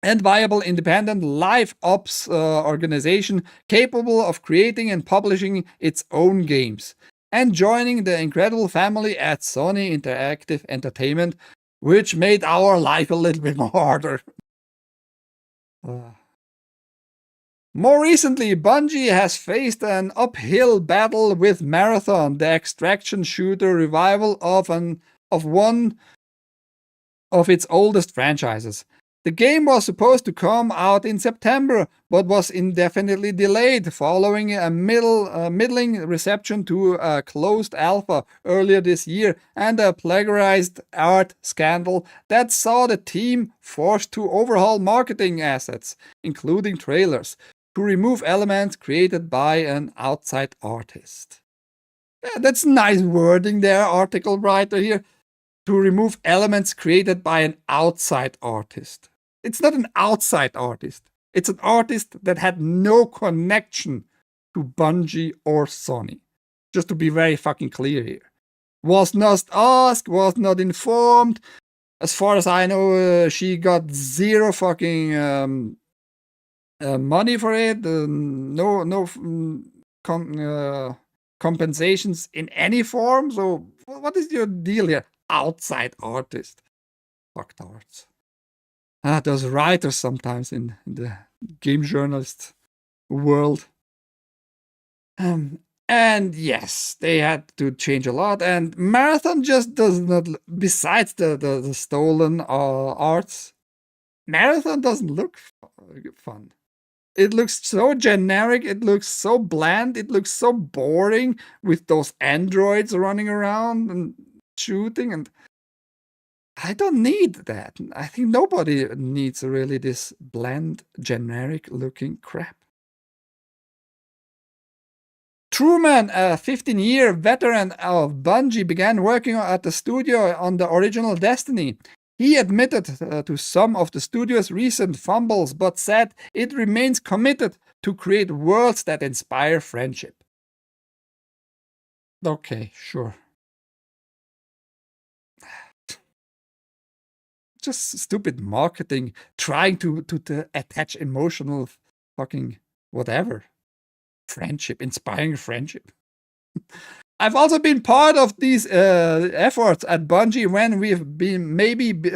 and viable independent live ops organization capable of creating and publishing its own games, and joining the incredible family at Sony Interactive Entertainment, which made our life a little bit more harder. More recently, Bungie has faced an uphill battle with Marathon, the extraction shooter revival of one of its oldest franchises. The game was supposed to come out in September, but was indefinitely delayed following a middling reception to a closed alpha earlier this year and a plagiarized art scandal that saw the team forced to overhaul marketing assets, including trailers, to remove elements created by an outside artist. Yeah, that's nice wording there, article writer here. To remove elements created by an outside artist. It's not an outside artist. It's an artist that had no connection to Bungie or Sony. Just to be very fucking clear here. Was not asked, was not informed. As far as I know, she got zero fucking money for it. No compensations in any form. So what is your deal here? Outside artist. Fucked arts. Those writers sometimes in the game journalist world. And yes, they had to change a lot. And Marathon just does not, besides the stolen arts, Marathon doesn't look fun. It looks so generic, it looks so bland, it looks so boring with those androids running around and shooting, and I don't need that. I think nobody needs really this bland, generic looking crap. Truman, a 15-year veteran of Bungie, began working at the studio on the original Destiny. He admitted to some of the studio's recent fumbles, but said it remains committed to create worlds that inspire friendship. Okay, sure. Just stupid marketing, trying to attach emotional fucking whatever. Friendship, inspiring friendship. I've also been part of these efforts at Bungie when we've been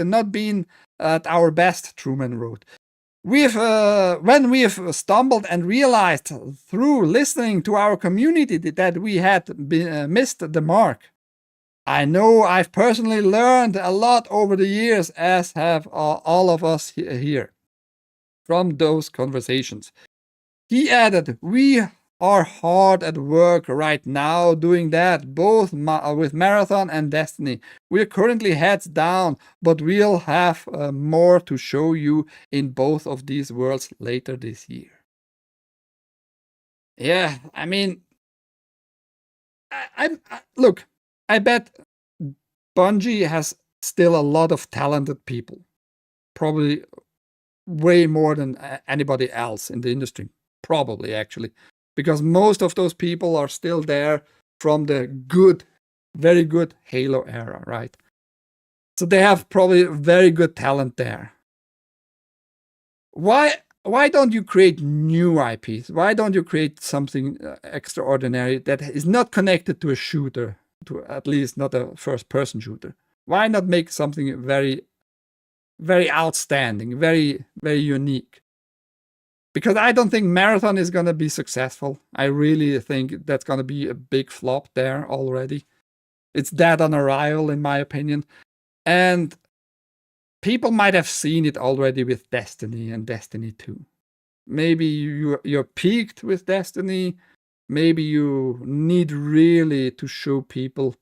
not been at our best, Truman wrote. When we've stumbled and realized through listening to our community that we had missed the mark. I know I've personally learned a lot over the years, as have all of us here, from those conversations. He added, we are hard at work right now doing that, both with Marathon and Destiny. We're currently heads down, but we'll have more to show you in both of these worlds later this year. Yeah, I mean, look, I bet Bungie has still a lot of talented people. Probably way more than anybody else in the industry. Probably, actually. Because most of those people are still there from the good, very good Halo era, right? So they have probably very good talent there. Why don't you create new IPs? Why don't you create something extraordinary that is not connected to a shooter, to at least not a first-person shooter? Why not make something very, very outstanding, very, very unique? Because I don't think Marathon is going to be successful. I really think that's going to be a big flop there already. It's dead on arrival, in my opinion. And people might have seen it already with Destiny and Destiny 2. Maybe you're peaked with Destiny. Maybe you need really to show people,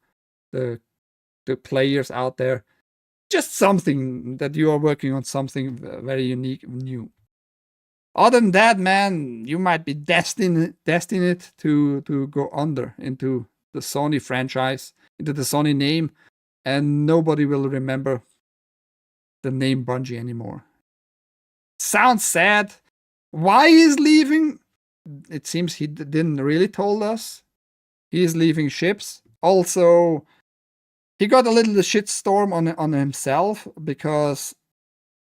the players out there, just something that you are working on, something very unique, new. Other than that, man, you might be destined to go under into the Sony franchise, into the Sony name, and nobody will remember the name Bungie anymore. Sounds sad. Why he's leaving? It seems he didn't really told us. He's leaving ships. Also, he got a little shitstorm on himself because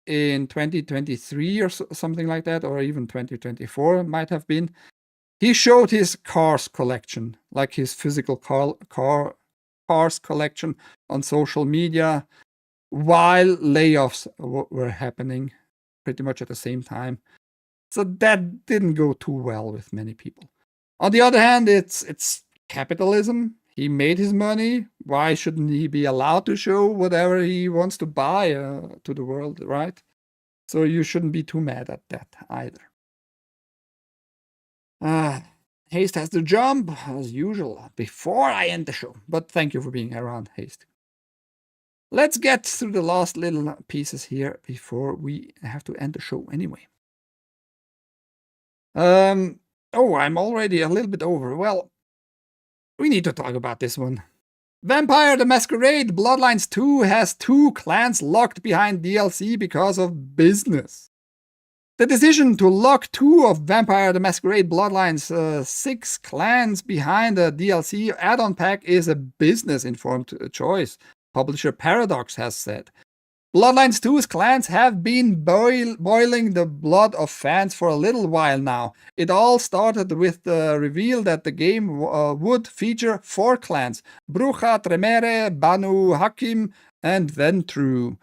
in 2023 or something like that, or even 2024 might have been. He showed his cars collection, like his physical cars collection on social media while layoffs were happening pretty much at the same time. So that didn't go too well with many people. On the other hand, it's capitalism. He made his money. Why shouldn't he be allowed to show whatever he wants to buy to the world, right? So you shouldn't be too mad at that either. Haste has to jump, as usual, before I end the show. But thank you for being around, Haste. Let's get through the last little pieces here before we have to end the show anyway. I'm already a little bit over. Well, we need to talk about this one. Vampire the Masquerade Bloodlines 2 has 2 clans locked behind DLC because of business. The decision to lock 2 of Vampire the Masquerade Bloodlines' 6 clans behind a DLC add-on pack is a business-informed choice, publisher Paradox has said. Bloodlines 2's clans have been boiling the blood of fans for a little while now. It all started with the reveal that the game would feature 4 clans: Bruja, Tremere, Banu Hakim, and Ventru.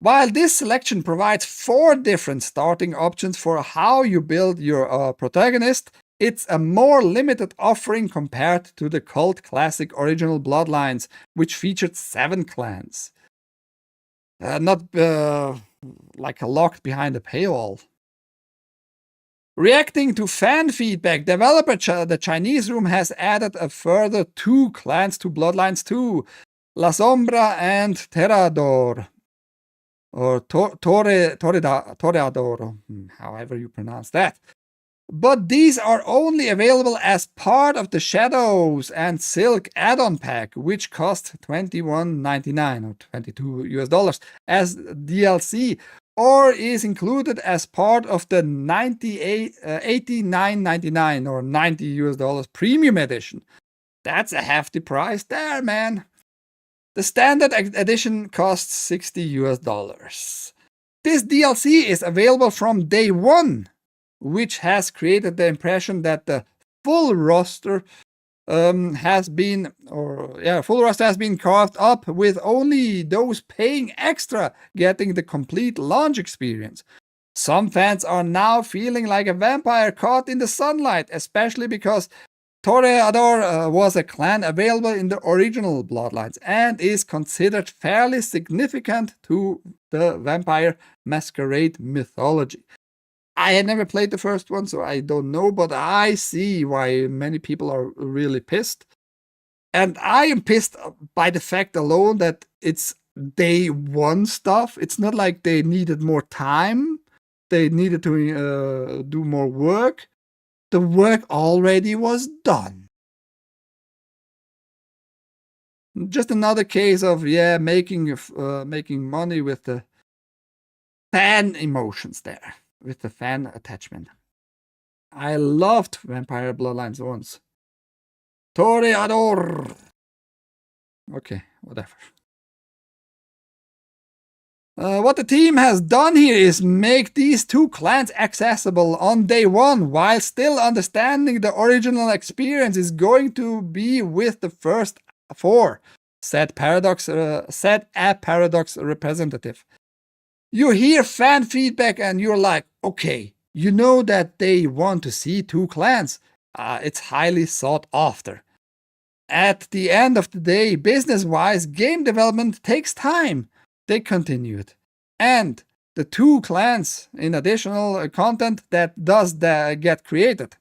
While this selection provides 4 different starting options for how you build your protagonist, it's a more limited offering compared to the cult classic original Bloodlines, which featured 7 clans. Not like locked behind a paywall. Reacting to fan feedback, developer the Chinese Room has added a further 2 clans to Bloodlines 2, La Sombra and Terrador. Or Toreador, however you pronounce that. But these are only available as part of the Shadows and Silk add-on pack, which cost $21.99 or $22 as DLC, or is included as part of the $89.99 or $90 premium edition. That's a hefty price there, man. The standard edition costs $60. This DLC is available from day 1, which has created the impression that the full roster has been carved up, with only those paying extra getting the complete launch experience. Some fans are now feeling like a vampire caught in the sunlight, especially because Toreador was a clan available in the original Bloodlines and is considered fairly significant to the Vampire Masquerade mythology. I had never played the first one, so I don't know, but I see why many people are really pissed. And I am pissed by the fact alone that it's day 1 stuff. It's not like they needed more time. They needed to do more work. The work already was done. Just another case of making money with the fan emotions there, with the fan attachment. I loved Vampire Bloodlines once. Toreador. Okay, whatever. What the team has done here is make these 2 clans accessible on day 1, while still understanding the original experience is going to be with the first 4, said a Paradox representative. You hear fan feedback and you're like, okay, you know that they want to see 2 clans. It's highly sought after. At the end of the day, business-wise, game development takes time. They continued. And the 2 clans in additional content that does get created.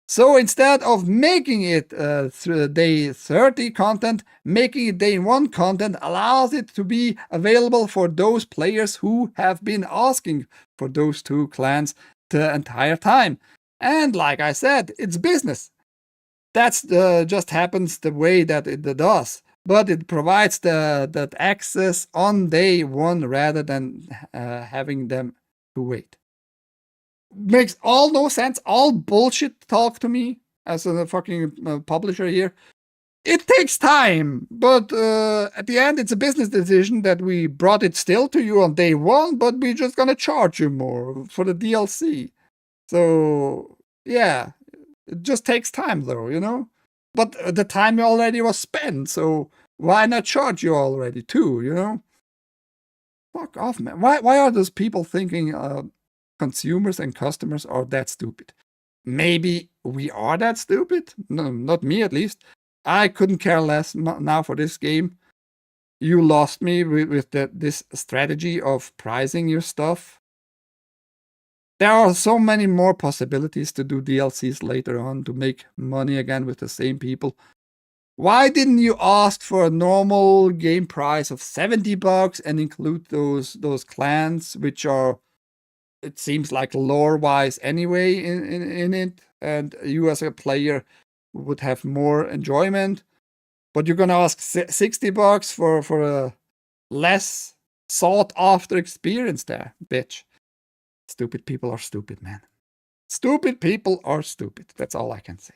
So instead of making it through day 30 content, making it day 1 content allows it to be available for those players who have been asking for those 2 clans the entire time. And like I said, it's business. That's just happens the way that it does. But it provides that access on day 1 rather than having them to wait. Makes all no sense, all bullshit talk to me as a fucking publisher here. it takes time, but at the end, it's a business decision that we brought it still to you on day one, but we're just gonna charge you more for the DLC. So yeah, it just takes time though, you know? But the time already was spent, so why not charge you already too, you know? Fuck off, man. Why are those people thinking consumers and customers are that stupid? Maybe we are that stupid? No, not me at least. I couldn't care less now for this game. You lost me with this strategy of pricing your stuff. There are so many more possibilities to do DLCs later on to make money again with the same people. Why didn't you ask for a normal game price of $70 and include those clans, which are, it seems like lore-wise anyway in it, and you as a player would have more enjoyment? But you're gonna ask $60 for a less sought-after experience there, bitch. Stupid people are stupid, man. Stupid people are stupid. That's all I can say.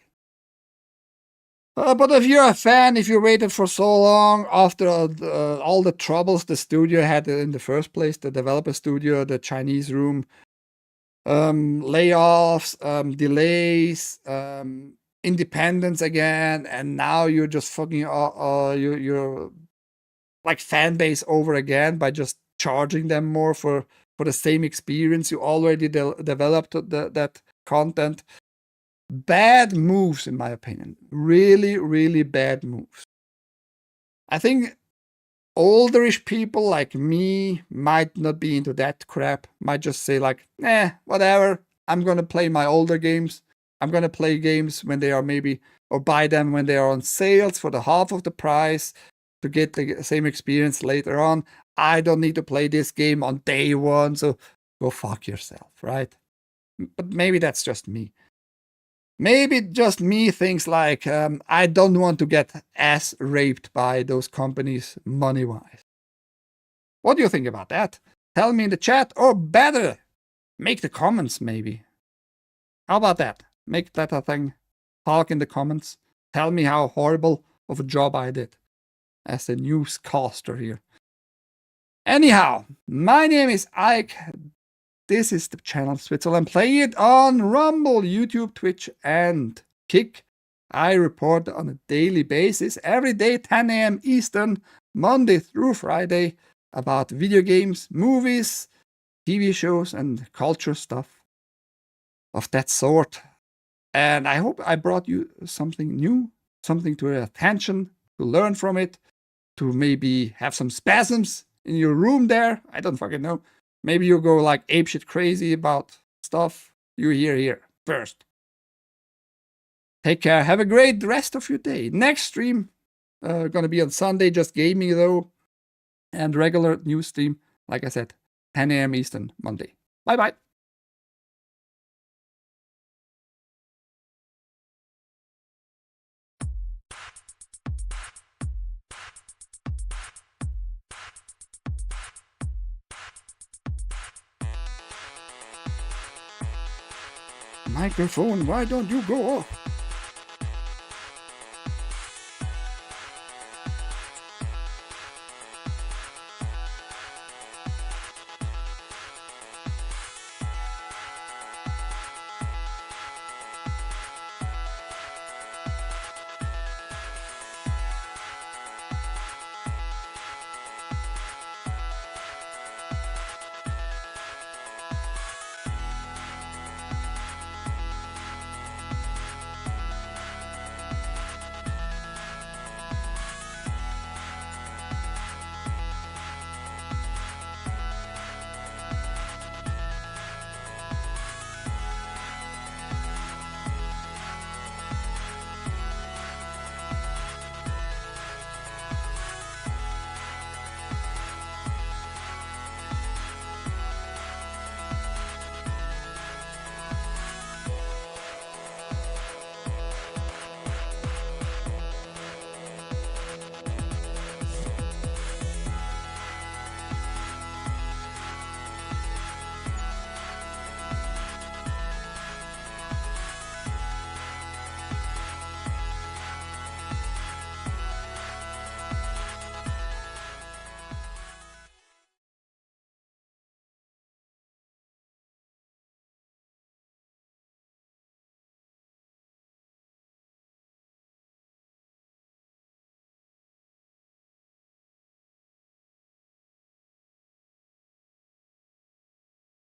But if you're a fan, if you waited for so long after all the troubles the studio had in the first place, the developer studio, the Chinese room, layoffs, delays, independence again, and now you're just fucking you're like fan base over again by just charging them more for the same experience you already developed that content. Bad moves, in my opinion. Really, really bad moves. I think olderish people like me might not be into that crap. Might just say like, whatever. I'm gonna play my older games. I'm gonna play games when they are maybe, or buy them when they are on sales for the half of the price to get the same experience later on. I don't need to play this game on day one, so go fuck yourself, right? But maybe that's just me. Maybe just me thinks like, I don't want to get ass raped by those companies money-wise. What do you think about that? Tell me in the chat, or better, make the comments maybe. How about that? Make that a thing. Talk in the comments. Tell me how horrible of a job I did as a newscaster here. Anyhow, my name is Ike. This is the channel Switzerland Play It on Rumble, YouTube, Twitch, and Kick. I report on a daily basis, every day, 10 a.m. Eastern, Monday through Friday, about video games, movies, TV shows, and culture stuff of that sort. And I hope I brought you something new, something to your attention, to learn from it, to maybe have some spasms in your room there. I don't fucking know. Maybe you go like apeshit crazy about stuff you hear here first. Take care. Have a great rest of your day. Next stream, gonna be on Sunday, just gaming though. And regular news stream, like I said, 10 a.m. Eastern, Monday. Bye-bye. Microphone, why don't you go off?